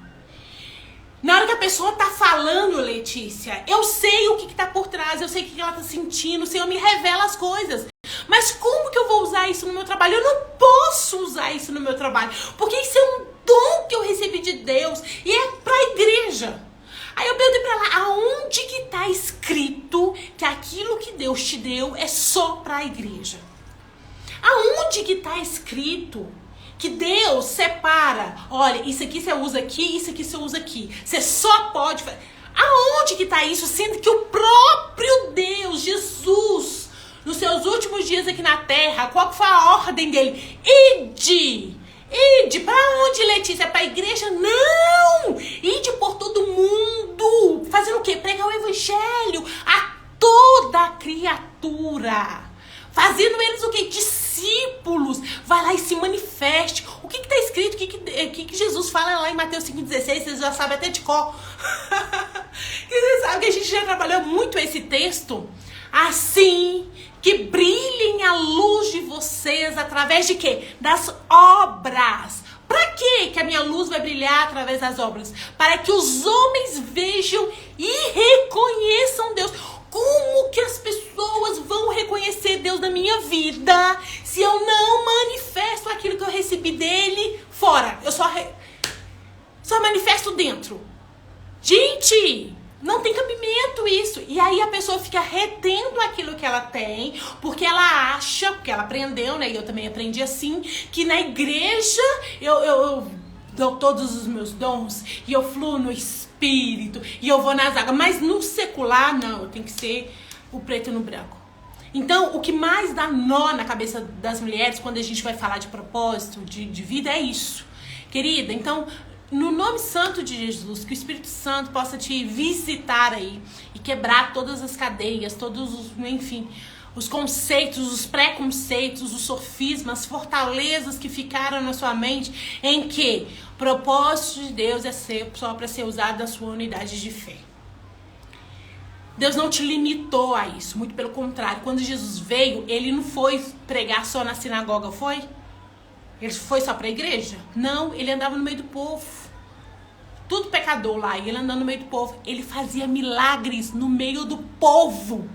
Na hora que a pessoa tá falando, Letícia, eu sei o que tá por trás, eu sei o que ela tá sentindo, o Senhor me revela as coisas. Mas como que eu vou usar isso no meu trabalho? Eu não posso usar isso no meu trabalho, porque isso é um dom que eu recebi de Deus e é pra igreja. Aí eu perguntei pra ela, aonde que tá escrito que aquilo que Deus te deu é só pra igreja? Aonde que tá escrito que Deus separa, olha, isso aqui você usa aqui, isso aqui você usa aqui. Você só pode fazer. Aonde que tá isso? Sendo que o próprio Deus, Jesus, nos seus últimos dias aqui na terra, qual que foi a ordem dele? Ide, pra onde, Letícia? Pra igreja? Não! Ide por todo mundo. Fazendo o quê? Pregar o evangelho a toda criatura. Fazendo eles o quê? Discípulos. Vai lá e se manifeste. O que está escrito? O que Jesus fala lá em Mateus 5,16? Vocês já sabem até de cor. Vocês sabem que a gente já trabalhou muito esse texto? Assim que brilhem a luz de vocês através de quê? Das obras. Para quê que a minha luz vai brilhar através das obras? Para que os homens vejam e reconheçam Deus. Como que as pessoas vão reconhecer Deus na minha vida se eu não manifesto aquilo que eu recebi dele fora? Eu só manifesto dentro. Gente, não tem cabimento isso. E aí a pessoa fica retendo aquilo que ela tem, porque ela acha, porque ela aprendeu, né? E eu também aprendi assim, que na igreja eu dou todos os meus dons e eu fluo no espírito e eu vou nas águas. Mas no secular, não, tem que ser o preto no branco. Então, o que mais dá nó na cabeça das mulheres quando a gente vai falar de propósito, de vida, é isso. Querida, então, no nome santo de Jesus, que o Espírito Santo possa te visitar aí e quebrar todas as cadeias, todos os, enfim, os conceitos, os preconceitos, os sofismas, as fortalezas que ficaram na sua mente em que o propósito de Deus é só para ser usado na sua unidade de fé. Deus não te limitou a isso, muito pelo contrário. Quando Jesus veio, ele não foi pregar só na sinagoga, foi? Ele foi só para a igreja? Não, ele andava no meio do povo. Tudo pecador lá, e ele andando no meio do povo. Ele fazia milagres no meio do povo.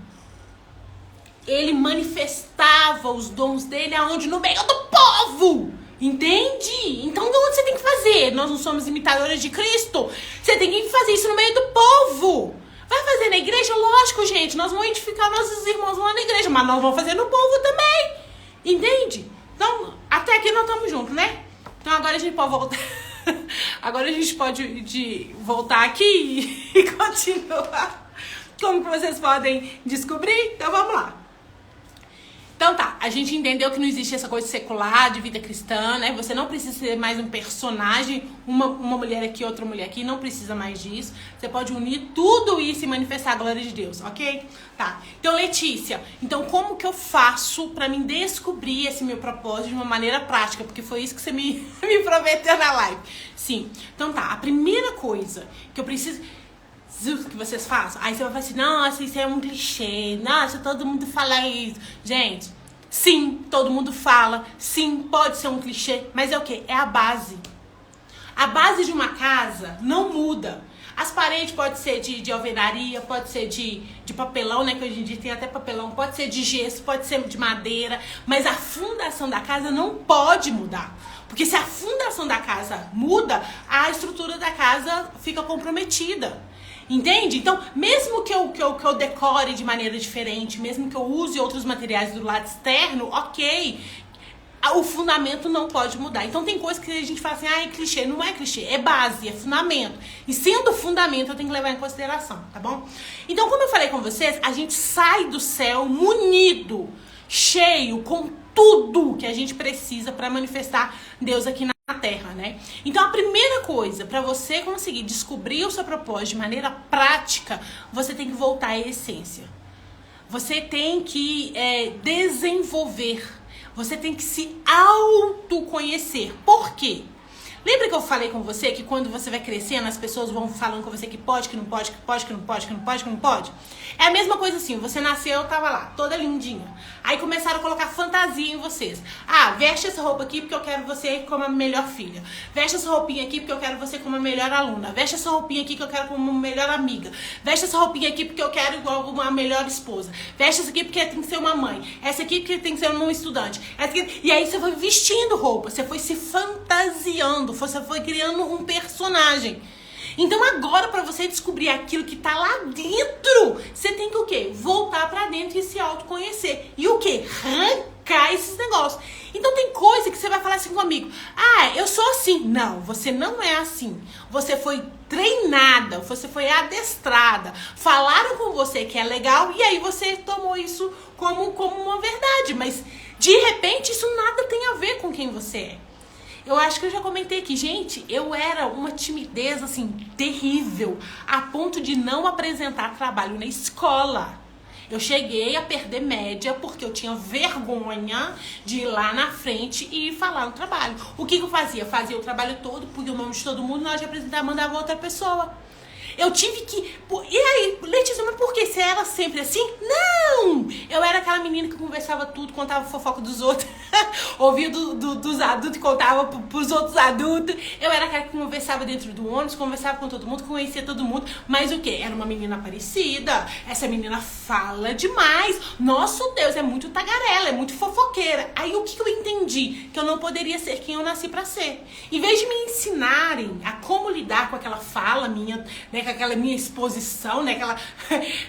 Ele manifestava os dons dele aonde? No meio do povo. Entende? Então, o que você tem que fazer? Nós não somos imitadores de Cristo. Você tem que fazer isso no meio do povo. Vai fazer na igreja? Lógico, gente. Nós vamos edificar nossos irmãos lá na igreja, mas nós vamos fazer no povo também. Entende? Então, até aqui nós estamos juntos, né? Então, agora a gente pode voltar. Agora a gente pode voltar aqui e continuar. Como que vocês podem descobrir? Então, vamos lá. Então tá, a gente entendeu que não existe essa coisa secular de vida cristã, né? Você não precisa ser mais um personagem, uma mulher aqui, outra mulher aqui, não precisa mais disso. Você pode unir tudo isso e manifestar a glória de Deus, ok? Tá, então Letícia, então como que eu faço pra mim descobrir esse meu propósito de uma maneira prática? Porque foi isso que você me prometeu na live. Sim, então tá, a primeira coisa que eu preciso que vocês façam, aí você vai falar assim, nossa, isso é um clichê, nossa, todo mundo fala isso. Gente, sim, todo mundo fala, sim, pode ser um clichê, mas é o quê? É a base. A base de uma casa não muda. As paredes pode ser de alvenaria, pode ser de papelão, né, que hoje em dia tem até papelão, pode ser de gesso, pode ser de madeira, mas a fundação da casa não pode mudar. Porque se a fundação da casa muda, a estrutura da casa fica comprometida. Entende? Então, mesmo que eu decore de maneira diferente, mesmo que eu use outros materiais do lado externo, ok, o fundamento não pode mudar. Então, tem coisas que a gente fala assim, é clichê. Não é clichê, é base, é fundamento. E sendo fundamento, eu tenho que levar em consideração, tá bom? Então, como eu falei com vocês, a gente sai do céu munido, cheio, com tudo que a gente precisa para manifestar Deus aqui na terra, né? Então a primeira coisa, para você conseguir descobrir o seu propósito de maneira prática, você tem que voltar à essência. Você tem que desenvolver. Você tem que se autoconhecer. Por quê? Lembra que eu falei com você que quando você vai crescendo, as pessoas vão falando com você que pode, que não pode, que pode, que não pode, que não pode, que não pode? É a mesma coisa assim, você nasceu, tava lá, toda lindinha. Aí começaram a colocar fantasia em vocês. Ah, veste essa roupa aqui porque eu quero você como a melhor filha. Veste essa roupinha aqui porque eu quero você como a melhor aluna. Veste essa roupinha aqui que eu quero como uma melhor amiga. Veste essa roupinha aqui porque eu quero igual uma melhor esposa. Veste essa aqui porque tem que ser uma mãe. Essa aqui porque tem que ser um estudante. Essa aqui... E aí você foi vestindo roupa, você foi se fantasiando, você foi criando um personagem. Então agora, para você descobrir aquilo que tá lá dentro, você tem que o quê? Voltar pra dentro e se autoconhecer. E o quê? Arrancar esses negócios. Então tem coisa que você vai falar assim comigo. Ah, eu sou assim. Não, você não é assim. Você foi treinada, você foi adestrada. Falaram com você que é legal e aí você tomou isso como uma verdade. Mas de repente isso nada tem a ver com quem você é. Eu acho que eu já comentei aqui, gente, eu era uma timidez, assim, terrível, a ponto de não apresentar trabalho na escola. Eu cheguei a perder média porque eu tinha vergonha de ir lá na frente e falar no trabalho. O que eu fazia? Fazia o trabalho todo, punha o nome de todo mundo, na hora de apresentar, mandava outra pessoa. Eu tive que... E aí, Letícia, mas por que? Você era sempre assim? Não! Eu era aquela menina que conversava tudo, contava fofoca dos outros, ouvia dos adultos e contava pros outros adultos. Eu era aquela que conversava dentro do ônibus, conversava com todo mundo, conhecia todo mundo. Mas o quê? Era uma menina parecida. Essa menina fala demais. Nosso Deus, é muito tagarela, é muito fofoqueira. Aí o que eu entendi? Que eu não poderia ser quem eu nasci pra ser. Em vez de me ensinarem a como lidar com aquela fala minha, né, com aquela minha exposição, né,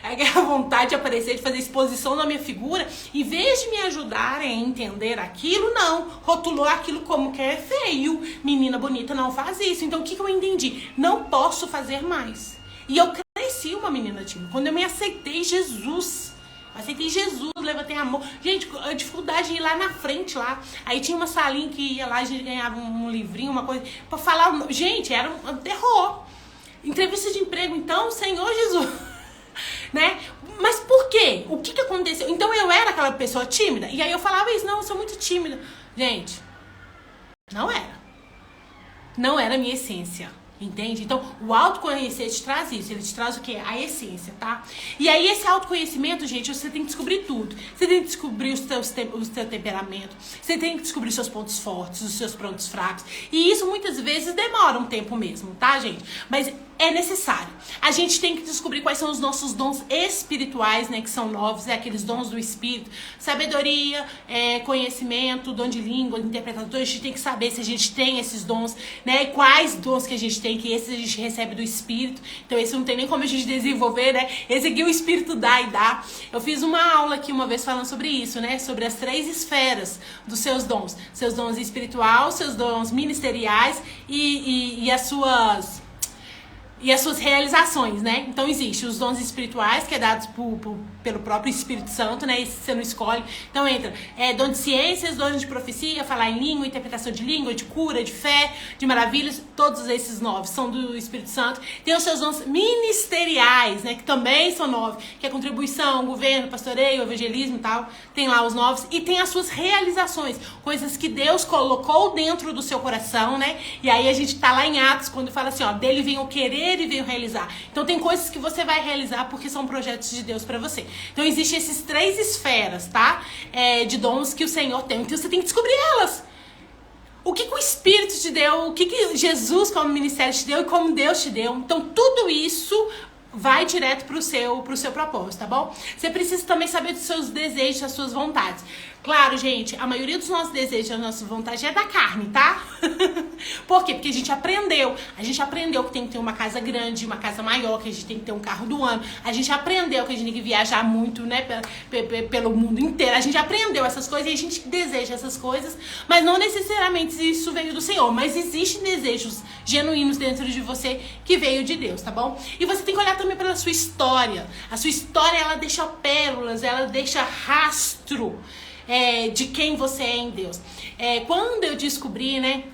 aquela vontade de aparecer, de fazer exposição na minha figura, em vez de me ajudarem a entender aquilo, não, rotulou aquilo como que é feio, menina bonita não faz isso. Então o que eu entendi? Não posso fazer mais. E eu cresci uma menina tímida. Quando eu me aceitei Jesus, levantei a mão. Gente, a dificuldade de ir lá na frente, lá. Aí tinha uma salinha que ia lá, a gente ganhava um livrinho, uma coisa, pra falar. Gente, era um terror. Entrevista de emprego, então, Senhor Jesus. Né? Mas por quê? O que aconteceu? Então eu era aquela pessoa tímida. E aí eu falava isso, não, eu sou muito tímida. Gente, não era. Não era a minha essência. Entende? Então, o autoconhecer te traz isso. Ele te traz o quê? A essência, tá? E aí, esse autoconhecimento, gente, você tem que descobrir tudo. Você tem que descobrir o seu temperamento. Você tem que descobrir seus pontos fortes, os seus pontos fracos. E isso, muitas vezes, demora um tempo mesmo, tá, gente? Mas é necessário. A gente tem que descobrir quais são os nossos dons espirituais, né? Que são novos, aqueles dons do Espírito. Sabedoria, conhecimento, dom de língua, interpretador. A gente tem que saber se a gente tem esses dons, né? E quais dons que a gente tem, que esses a gente recebe do Espírito. Então esse não tem nem como a gente desenvolver, né? Esse aqui o Espírito dá e dá. Eu fiz uma aula aqui uma vez falando sobre isso, né? Sobre as 3 esferas dos seus dons. Seus dons espirituais, seus dons ministeriais e as suas realizações, né? Então existe os dons espirituais, que é dados pelo próprio Espírito Santo, né? Esse você não escolhe. Então entra dom de ciências, dom de profecia, falar em língua, interpretação de língua, de cura, de fé, de maravilhas. Todos esses 9 são do Espírito Santo. Tem os seus dons ministeriais, né? Que também são 9, que é contribuição, governo, pastoreio, evangelismo e tal. Tem lá os 9. E tem as suas realizações, coisas que Deus colocou dentro do seu coração, né? E aí a gente tá lá em Atos, quando fala assim, ó, dele vem o querer e veio realizar. Então tem coisas que você vai realizar porque são projetos de Deus pra você. Então existem esses 3 esferas, tá? De dons que o Senhor tem. Então você tem que descobrir elas. O que o Espírito te deu, o que Jesus como ministério te deu e como Deus te deu. Então tudo isso vai direto pro seu propósito, tá bom? Você precisa também saber dos seus desejos, das suas vontades. Claro, gente, a maioria dos nossos desejos, das nossas vontades é da carne, tá? Por quê? Porque a gente aprendeu. A gente aprendeu que tem que ter uma casa grande, uma casa maior, que a gente tem que ter um carro do ano. A gente aprendeu que a gente tem que viajar muito, né, pelo mundo inteiro. A gente aprendeu essas coisas e a gente deseja essas coisas, mas não necessariamente isso veio do Senhor. Mas existem desejos genuínos dentro de você que veio de Deus, tá bom? E você tem que olhar também pela sua história. A sua história, ela deixa pérolas, ela deixa rastro de quem você é em Deus. Quando eu descobri, né,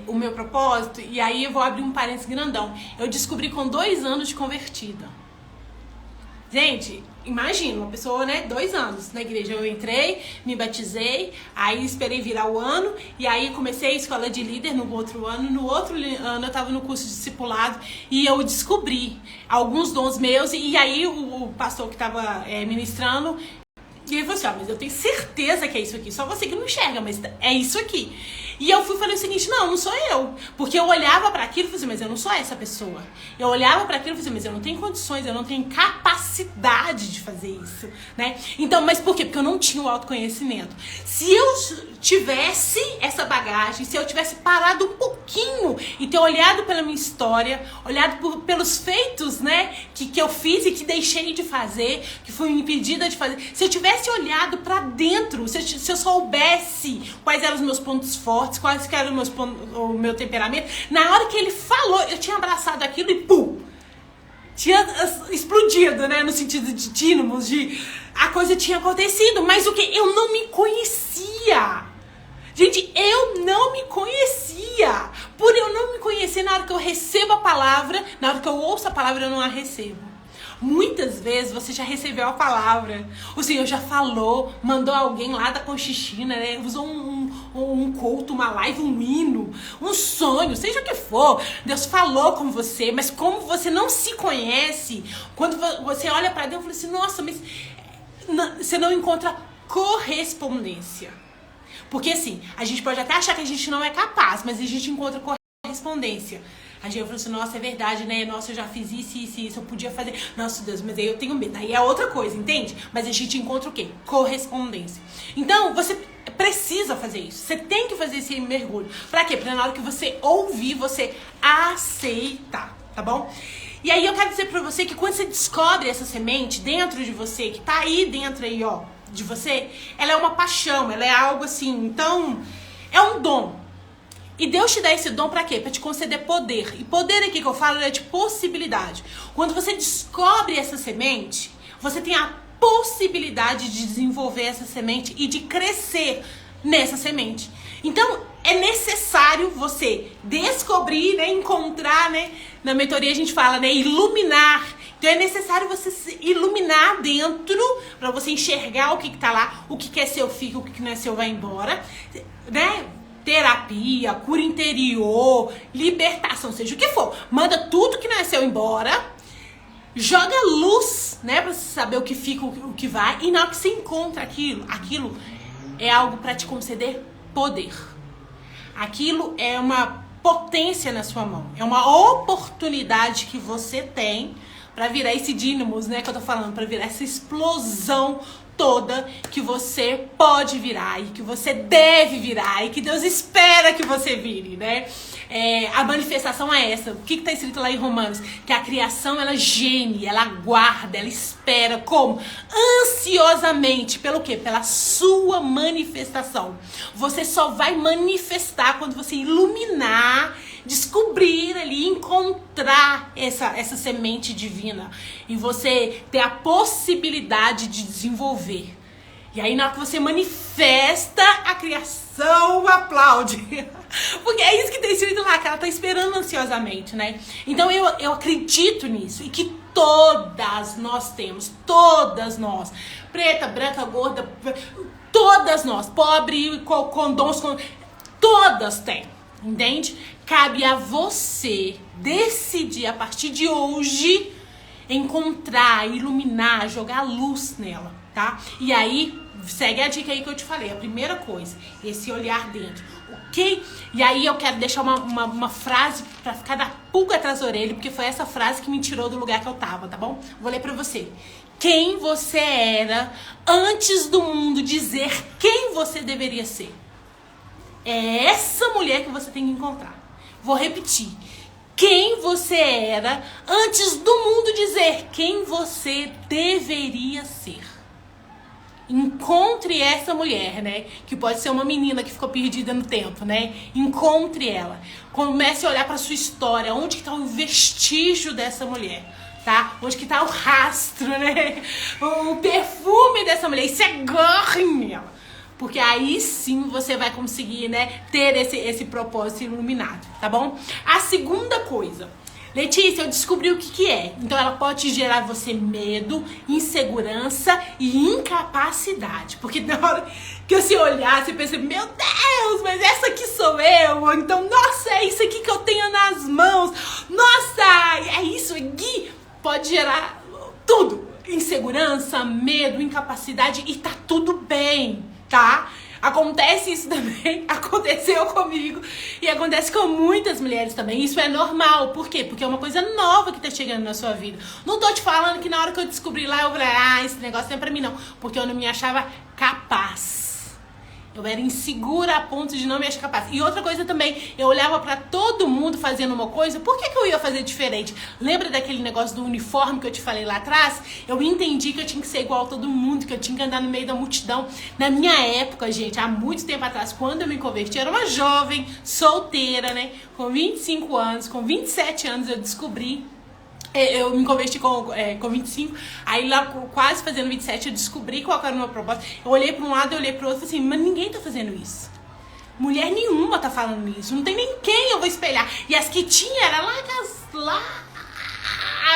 o meu propósito, e aí eu vou abrir um parênteses grandão, eu descobri com 2 anos de convertida. Gente, imagina, uma pessoa, né, 2 anos na igreja. Eu entrei, me batizei, aí esperei virar o ano, e aí comecei a escola de líder no outro ano. No outro ano eu tava no curso de discipulado, e eu descobri alguns dons meus, e aí o pastor que tava ministrando, e ele falou assim, mas eu tenho certeza que é isso aqui. Só você que não enxerga, mas é isso aqui. E eu fui falei o seguinte, não sou eu. Porque eu olhava pra aquilo e falei assim, mas eu não sou essa pessoa. Eu olhava pra aquilo e falei assim, mas eu não tenho condições, eu não tenho capacidade de fazer isso, né? Então, mas por quê? Porque eu não tinha o autoconhecimento. Se eu tivesse essa bagagem, se eu tivesse parado um pouquinho e ter olhado pela minha história, olhado pelos feitos, né, que eu fiz e que deixei de fazer, que fui impedida de fazer, se eu tivesse olhado pra dentro, se eu soubesse quais eram os meus pontos fortes, quais eram o meu temperamento, na hora que ele falou, eu tinha abraçado aquilo e pum! Tinha explodido, né, no sentido de dínamos, a coisa tinha acontecido, mas o que? Eu não me conhecia. Gente, eu não me conhecia. Por eu não me conhecer, na hora que eu recebo a palavra, na hora que eu ouço a palavra, eu não a recebo. Muitas vezes você já recebeu a palavra, o Senhor já falou, mandou alguém lá da Conchichina, né? Usou um culto, uma live, um hino, um sonho, seja o que for. Deus falou com você, mas como você não se conhece, quando você olha para Deus e fala assim, nossa, mas você não encontra correspondência. Porque assim, a gente pode até achar que a gente não é capaz, mas a gente encontra correspondência. A gente fala assim, nossa, é verdade, né? Nossa, eu já fiz isso, eu podia fazer. Nossa, Deus, mas aí eu tenho medo. Aí é outra coisa, entende? Mas a gente encontra o quê? Correspondência. Então, você precisa fazer isso. Você tem que fazer esse mergulho. Pra quê? Pra na hora que você ouvir, você aceitar, tá bom? E aí eu quero dizer pra você que quando você descobre essa semente dentro de você, que tá aí dentro aí, ó, de você, ela é uma paixão, ela é algo assim, então, é um dom. E Deus te dá esse dom pra quê? Pra te conceder poder. E poder aqui que eu falo é de possibilidade. Quando você descobre essa semente, você tem a possibilidade de desenvolver essa semente e de crescer nessa semente. Então, é necessário você descobrir, né, encontrar, né? Na mentoria a gente fala, né, iluminar. Então é necessário você se iluminar dentro pra você enxergar o que tá lá, o que é seu fica, o que não é seu vai embora, né? Terapia, cura interior, libertação, seja o que for. Manda tudo que não é seu embora, joga luz, né, pra você saber o que fica, o que vai. E na hora que você encontra aquilo é algo pra te conceder poder. Aquilo é uma potência na sua mão. É uma oportunidade que você tem pra virar esse dínamos, né, que eu tô falando, pra virar essa explosão toda que você pode virar e que você deve virar e que Deus espera que você vire, né? A manifestação é essa. O que tá escrito lá em Romanos? Que a criação, ela geme, ela aguarda, ela espera como? Ansiosamente. Pelo quê? Pela sua manifestação. Você só vai manifestar quando você iluminar, descobrir ali, encontrar essa semente divina e você ter a possibilidade de desenvolver. E aí na hora que você manifesta, a criação aplaude. Porque é isso que tem escrito lá, que ela tá esperando ansiosamente, né? Então eu acredito nisso e que todas nós temos, todas nós, preta, branca, gorda, todas nós, pobre, com dons, todas têm, entende? Cabe a você decidir a partir de hoje encontrar, iluminar, jogar luz nela, tá? E aí, segue a dica aí que eu te falei. A primeira coisa, esse olhar dentro, ok? E aí eu quero deixar uma frase pra ficar da pulga atrás da orelha, porque foi essa frase que me tirou do lugar que eu tava, tá bom? Vou ler pra você. Quem você era antes do mundo dizer quem você deveria ser. É essa mulher que você tem que encontrar. Vou repetir. Quem você era antes do mundo dizer quem você deveria ser. Encontre essa mulher, né? Que pode ser uma menina que ficou perdida no tempo, né? Encontre ela. Comece a olhar para sua história. Onde que tá o vestígio dessa mulher, tá? Onde que tá o rastro, né? O perfume dessa mulher. E se agarre nela. Porque aí sim você vai conseguir, né, ter esse propósito iluminado, tá bom? A segunda coisa, Letícia, eu descobri o que é. Então ela pode gerar você medo, insegurança e incapacidade. Porque na hora que você olhar, você pensa, meu Deus, mas essa aqui sou eu. Ou então, nossa, é isso aqui que eu tenho nas mãos. Nossa, é isso aqui. Pode gerar tudo. Insegurança, medo, incapacidade e tá tudo bem. Tá? Acontece isso também, aconteceu comigo e acontece com muitas mulheres também. Isso é normal. Por quê? Porque é uma coisa nova que tá chegando na sua vida. Não tô te falando que na hora que eu descobri lá, eu falei, esse negócio não é pra mim não. Porque eu não me achava capaz. Eu era insegura a ponto de não me achar capaz. E outra coisa também, eu olhava pra todo mundo fazendo uma coisa, por que eu ia fazer diferente? Lembra daquele negócio do uniforme que eu te falei lá atrás? Eu entendi que eu tinha que ser igual a todo mundo, que eu tinha que andar no meio da multidão. Na minha época, gente, há muito tempo atrás, quando eu me converti, eu era uma jovem, solteira, né? Com 25 anos, com 27 anos eu descobri. Eu me converti com 25, aí lá quase fazendo 27 eu descobri qual era o meu propósito. Eu olhei para um lado, eu olhei para o outro e falei assim, mas ninguém tá fazendo isso. Mulher nenhuma tá falando isso, não tem nem quem eu vou espelhar. E as que tinha era lá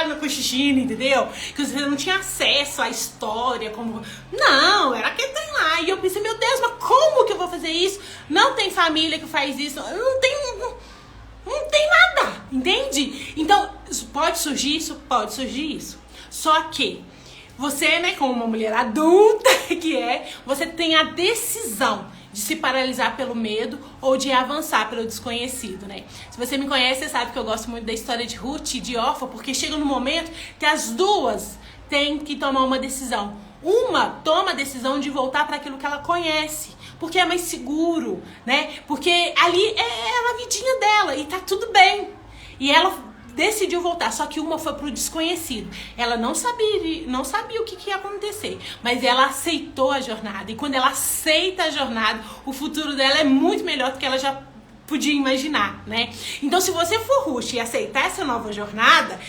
no Cochichina, entendeu? Que você não tinha acesso à história, como... Não, era aquele trem lá. E eu pensei, meu Deus, mas como que eu vou fazer isso? não tem família que faz isso, não tem nada, entende? Então, pode surgir isso? Pode surgir isso. Só que você, né, como uma mulher adulta que você tem a decisão de se paralisar pelo medo ou de avançar pelo desconhecido, né? Se você me conhece, você sabe que eu gosto muito da história de Ruth e de Orfa, porque chega no momento que as duas têm que tomar uma decisão. Uma toma a decisão de voltar para aquilo que ela conhece, porque é mais seguro, né? Porque ali é a vidinha dela e tá tudo bem. E ela decidiu voltar, só que uma foi pro desconhecido. Ela não sabia o que ia acontecer, mas ela aceitou a jornada. E quando ela aceita a jornada, o futuro dela é muito melhor do que ela já podia imaginar, né? Então, se você for Ruth e aceitar essa nova jornada,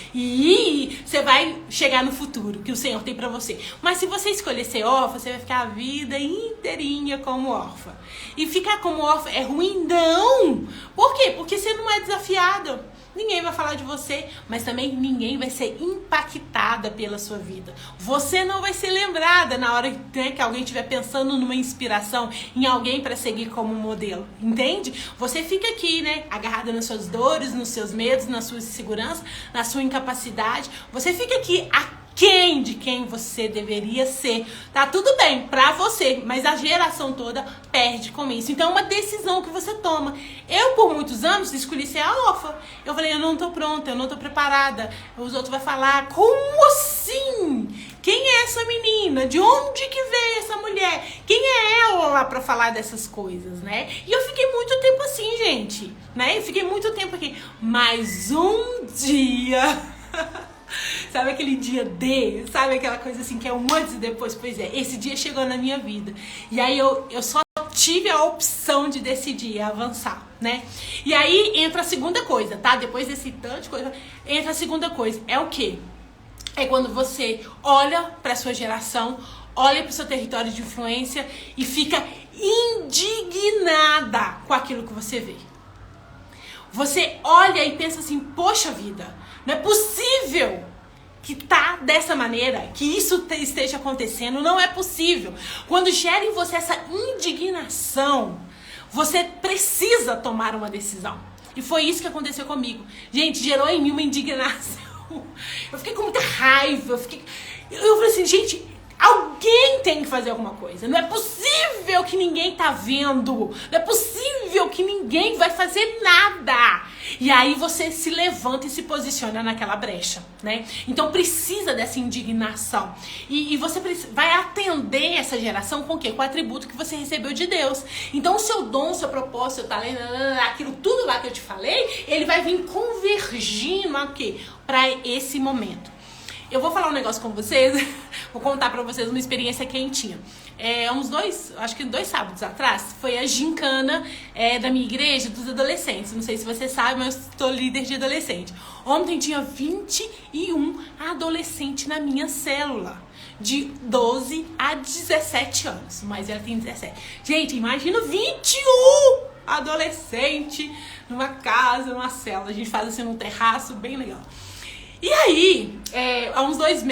você vai chegar no futuro que o Senhor tem pra você. Mas se você escolher ser órfã, você vai ficar a vida inteirinha como órfã. E ficar como órfã é ruim? Não! Por quê? Porque você não é desafiado. Ninguém vai falar de você, mas também ninguém vai ser impactada pela sua vida. Você não vai ser lembrada na hora que alguém estiver pensando numa inspiração, em alguém para seguir como modelo, entende? Você fica aqui, né, agarrada nas suas dores, nos seus medos, na sua insegurança, na sua incapacidade. Você fica aqui aquém de quem você deveria ser. Tá tudo bem pra você, mas a geração toda perde com isso. Então é uma decisão que você toma. Eu, por muitos anos, escolhi ser a órfã. Eu falei, eu não tô pronta, eu não tô preparada. Os outros vão falar, como assim? Quem é essa menina? De onde que veio essa mulher? Quem é ela lá pra falar dessas coisas, né? E eu fiquei muito tempo assim, gente, né? Eu fiquei muito tempo aqui. Mas um dia... Sabe aquele dia D? Sabe aquela coisa assim que é um antes e depois? Pois é, esse dia chegou na minha vida. E aí eu só tive a opção de decidir avançar, né? E aí entra a segunda coisa, tá? Depois desse tanto de coisa, entra a segunda coisa. É o quê? É quando você olha pra sua geração, olha pro seu território de influência e fica indignada com aquilo que você vê. Você olha e pensa assim, poxa vida, não é possível que tá dessa maneira, que isso esteja acontecendo, não é possível. Quando gera em você essa indignação, você precisa tomar uma decisão. E foi isso que aconteceu comigo. Gente, gerou em mim uma indignação. Eu fiquei com muita raiva, eu falei assim, gente, alguém tem que fazer alguma coisa. Não é possível que ninguém tá vendo. Não é possível que ninguém vai fazer nada. E aí você se levanta e se posiciona naquela brecha, né? Então precisa dessa indignação. E você vai atender essa geração com o quê? Com o atributo que você recebeu de Deus. Então o seu dom, o seu propósito, o seu talento, aquilo tudo lá que eu te falei, ele vai vir convergindo aqui para esse momento. Eu vou falar um negócio com vocês, vou contar pra vocês uma experiência quentinha. Acho que 2 sábados atrás, foi a gincana da minha igreja dos adolescentes. Não sei se você sabe, mas eu estou líder de adolescente. Ontem tinha 21 adolescentes na minha célula, de 12 a 17 anos, mas ela tem 17. Gente, imagina 21 adolescentes numa casa, numa célula. A gente faz assim num terraço, bem legal. E aí, há uns dois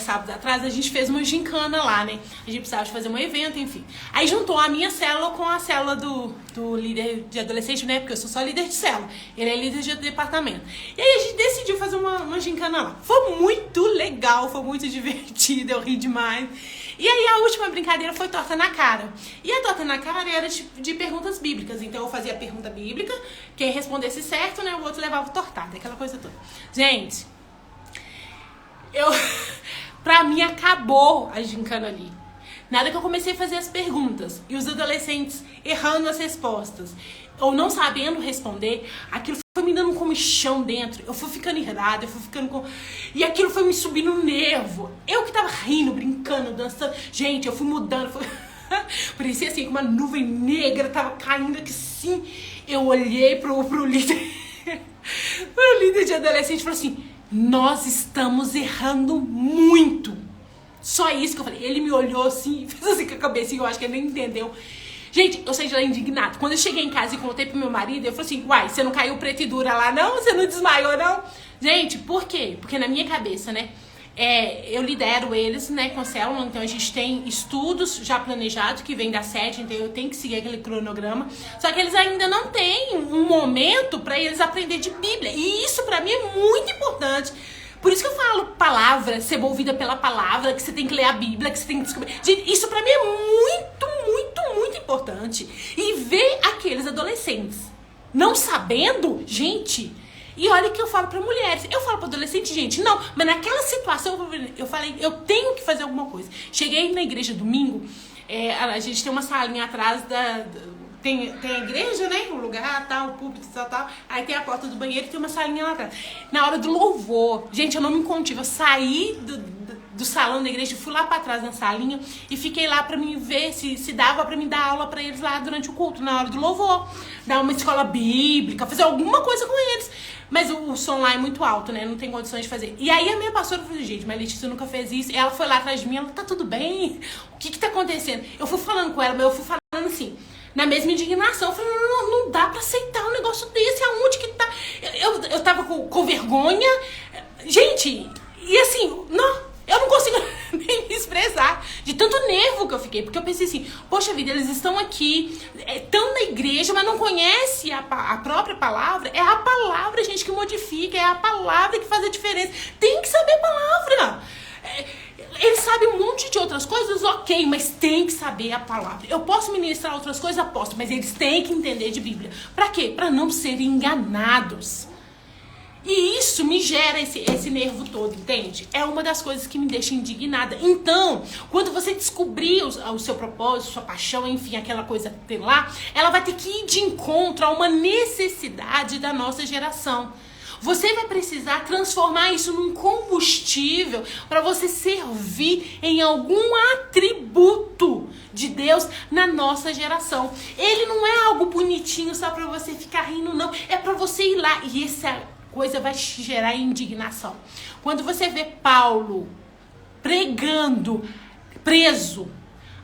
sábados atrás, a gente fez uma gincana lá, né? A gente precisava de fazer um evento, enfim. Aí juntou a minha célula com a célula do líder de adolescente, né? Porque eu sou só líder de célula. Ele é líder de departamento. E aí a gente decidiu fazer uma gincana lá. Foi muito legal, foi muito divertido, eu ri demais. E aí a última brincadeira foi torta na cara. E a torta na cara era de perguntas bíblicas. Então eu fazia a pergunta bíblica, quem respondesse certo, né? O outro levava tortada, aquela coisa toda. Gente, pra mim acabou a gincana ali. Nada que eu comecei a fazer as perguntas e os adolescentes errando as respostas ou não sabendo responder, aquilo foi me dando um comichão dentro. Eu fui ficando irritada, eu fui ficando com... E aquilo foi me subindo no nervo. Eu que tava rindo, brincando, dançando. Gente, eu fui mudando. Parecia assim, uma nuvem negra tava caindo aqui sim. Eu olhei pro líder... o líder de adolescente falou assim, nós estamos errando muito. Só isso que eu falei. Ele me olhou assim, fez assim com a cabecinha, eu acho que ele nem entendeu. Gente, eu saí de lá indignado. Quando eu cheguei em casa e contei pro meu marido, eu falei assim, uai, você não caiu preto e dura lá não? Você não desmaiou não? Gente, por quê? Porque na minha cabeça, né, eu lidero eles, né, com a célula, então a gente tem estudos já planejados que vem da sede, então eu tenho que seguir aquele cronograma. Só que eles ainda não têm um momento para eles aprender de Bíblia. E isso para mim é muito importante. Por isso que eu falo palavra, ser movida pela palavra, que você tem que ler a Bíblia, que você tem que descobrir. Gente, isso pra mim é muito importante. E ver aqueles adolescentes não sabendo, gente. E olha que eu falo pra mulheres. Eu falo pra adolescente, gente, não. Mas naquela situação eu falei, eu tenho que fazer alguma coisa. Cheguei na igreja domingo, a gente tem uma salinha atrás tem a igreja, né? O lugar, tal, o púlpito, tal. Aí tem a porta do banheiro e tem uma salinha lá atrás. Na hora do louvor, gente, eu não me contive. Eu saí do salão da igreja, fui lá pra trás na salinha e fiquei lá pra mim ver se dava pra mim dar aula pra eles lá durante o culto, na hora do louvor. Dar uma escola bíblica, fazer alguma coisa com eles. Mas o som lá é muito alto, né? Não tem condições de fazer. E aí a minha pastora falou, gente, mas Letícia nunca fez isso. E ela foi lá atrás de mim, ela, tá tudo bem? O que tá acontecendo? Eu fui falando com ela, mas eu fui falando assim, na mesma indignação. Eu falei, não dá pra aceitar um negócio desse. Aonde que tá? Eu tava com vergonha. Gente, e assim, eu não consigo nem me expressar de tanto nervo que eu fiquei. Porque eu pensei assim, poxa vida, eles estão aqui, estão na igreja, mas não conhecem a própria palavra. É a palavra, gente, que modifica. É a palavra que faz a diferença. Tem que saber a palavra. Eles sabem um monte de outras coisas, ok, mas tem que saber a palavra. Eu posso ministrar outras coisas, posso, mas eles têm que entender de Bíblia. Pra quê? Pra não serem enganados. E isso me gera esse nervo todo, entende? É uma das coisas que me deixa indignada. Então, quando você descobrir o seu propósito, sua paixão, enfim, aquela coisa que tem lá, ela vai ter que ir de encontro a uma necessidade da nossa geração. Você vai precisar transformar isso num combustível para você servir em algum atributo de Deus na nossa geração. Ele não é algo bonitinho só para você ficar rindo, não. É para você ir lá. E essa coisa vai te gerar indignação. Quando você vê Paulo pregando, preso,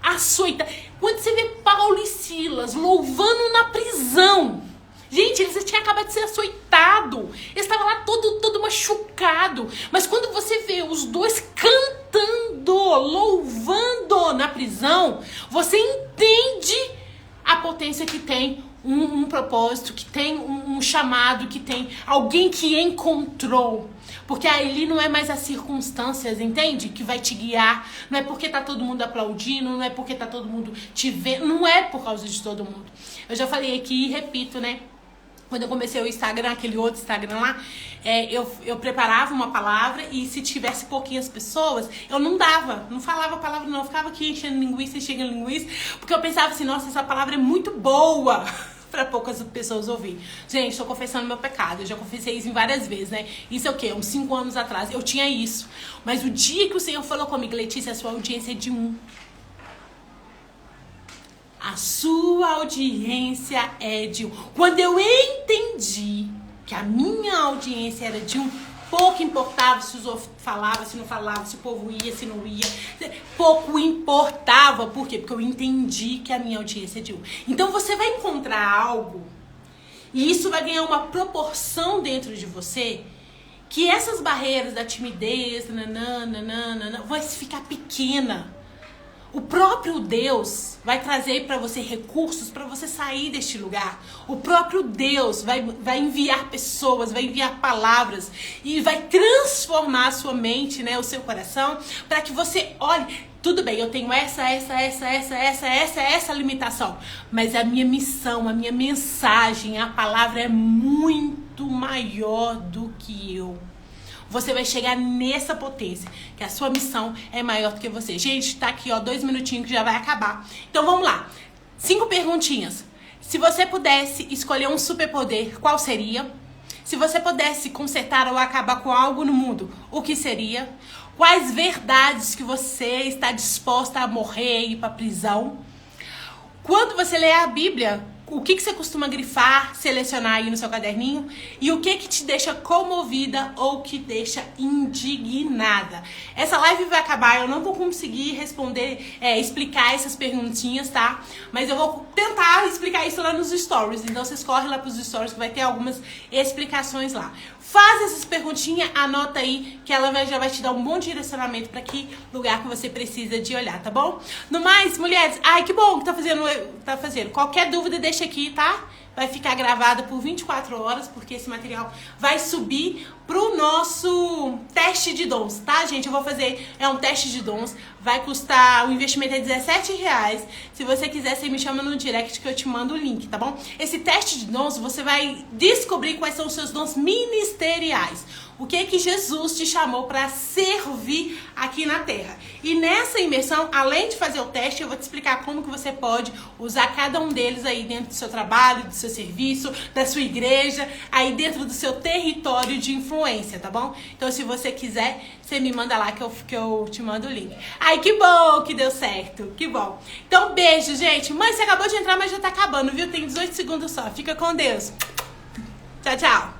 açoitado. Quando você vê Paulo e Silas louvando na prisão. Gente, eles tinham acabado de ser açoitado. Eles estavam lá todo machucado. Mas quando você vê os dois cantando, louvando na prisão, você entende a potência que tem um propósito, que tem um chamado, que tem alguém que encontrou. Porque ali não é mais as circunstâncias, entende? Que vai te guiar. Não é porque tá todo mundo aplaudindo, não é porque tá todo mundo te vendo. Não é por causa de todo mundo. Eu já falei aqui e repito, né? Quando eu comecei o Instagram, aquele outro Instagram lá, eu preparava uma palavra e se tivesse pouquinhas pessoas, eu não falava a palavra não, eu ficava aqui enchendo linguiça, porque eu pensava assim, nossa, essa palavra é muito boa para poucas pessoas ouvir. Gente, estou confessando meu pecado, eu já confessei isso em várias vezes, né? Isso é o quê? Uns 5 anos atrás, eu tinha isso. Mas o dia que o Senhor falou comigo, Letícia, a sua audiência é de 1. A sua audiência é de 1. Quando eu entendi que a minha audiência era de 1, pouco importava se os outros falavam, se não falavam, se o povo ia, se não ia. Pouco importava. Por quê? Porque eu entendi que a minha audiência é de 1. Então você vai encontrar algo e isso vai ganhar uma proporção dentro de você que essas barreiras da timidez, vai ficar pequena. O próprio Deus vai trazer para você recursos para você sair deste lugar. O próprio Deus vai enviar pessoas, vai enviar palavras e vai transformar a sua mente, né, o seu coração, para que você olhe, tudo bem, eu tenho essa limitação, mas a minha missão, a minha mensagem, a palavra é muito maior do que eu. Você vai chegar nessa potência, que a sua missão é maior do que você. Gente, tá aqui, ó, 2 minutinhos que já vai acabar. Então vamos lá. 5 perguntinhas. Se você pudesse escolher um superpoder, qual seria? Se você pudesse consertar ou acabar com algo no mundo, o que seria? Quais verdades que você está disposta a morrer e ir pra prisão? Quando você lê a Bíblia, o que você costuma grifar, selecionar aí no seu caderninho? E o que te deixa comovida ou que deixa indignada? Essa live vai acabar, eu não vou conseguir responder, explicar essas perguntinhas, tá? Mas eu vou tentar explicar isso lá nos stories. Então vocês correm lá pros stories que vai ter algumas explicações lá. Faz essas perguntinhas, anota aí que ela já vai te dar um bom direcionamento para que lugar que você precisa de olhar, tá bom? No mais, mulheres, ai que bom que tá fazendo. Qualquer dúvida deixa aqui, tá? Vai ficar gravada por 24 horas, porque esse material vai subir pro nosso teste de dons, tá, gente? Eu vou fazer, um teste de dons, vai custar, o investimento é R$17. Se você quiser, você me chama no direct que eu te mando o link, tá bom? Esse teste de dons, você vai descobrir quais são os seus dons ministeriais. O que é que Jesus te chamou para servir aqui na Terra. E nessa imersão, além de fazer o teste, eu vou te explicar como que você pode usar cada um deles aí dentro do seu trabalho, do seu serviço, da sua igreja, aí dentro do seu território de influência, tá bom? Então, se você quiser, você me manda lá que eu te mando o link. Ai, que bom que deu certo, que bom. Então, beijo, gente. Mãe, você acabou de entrar, mas já tá acabando, viu? Tem 18 segundos só. Fica com Deus. Tchau, tchau.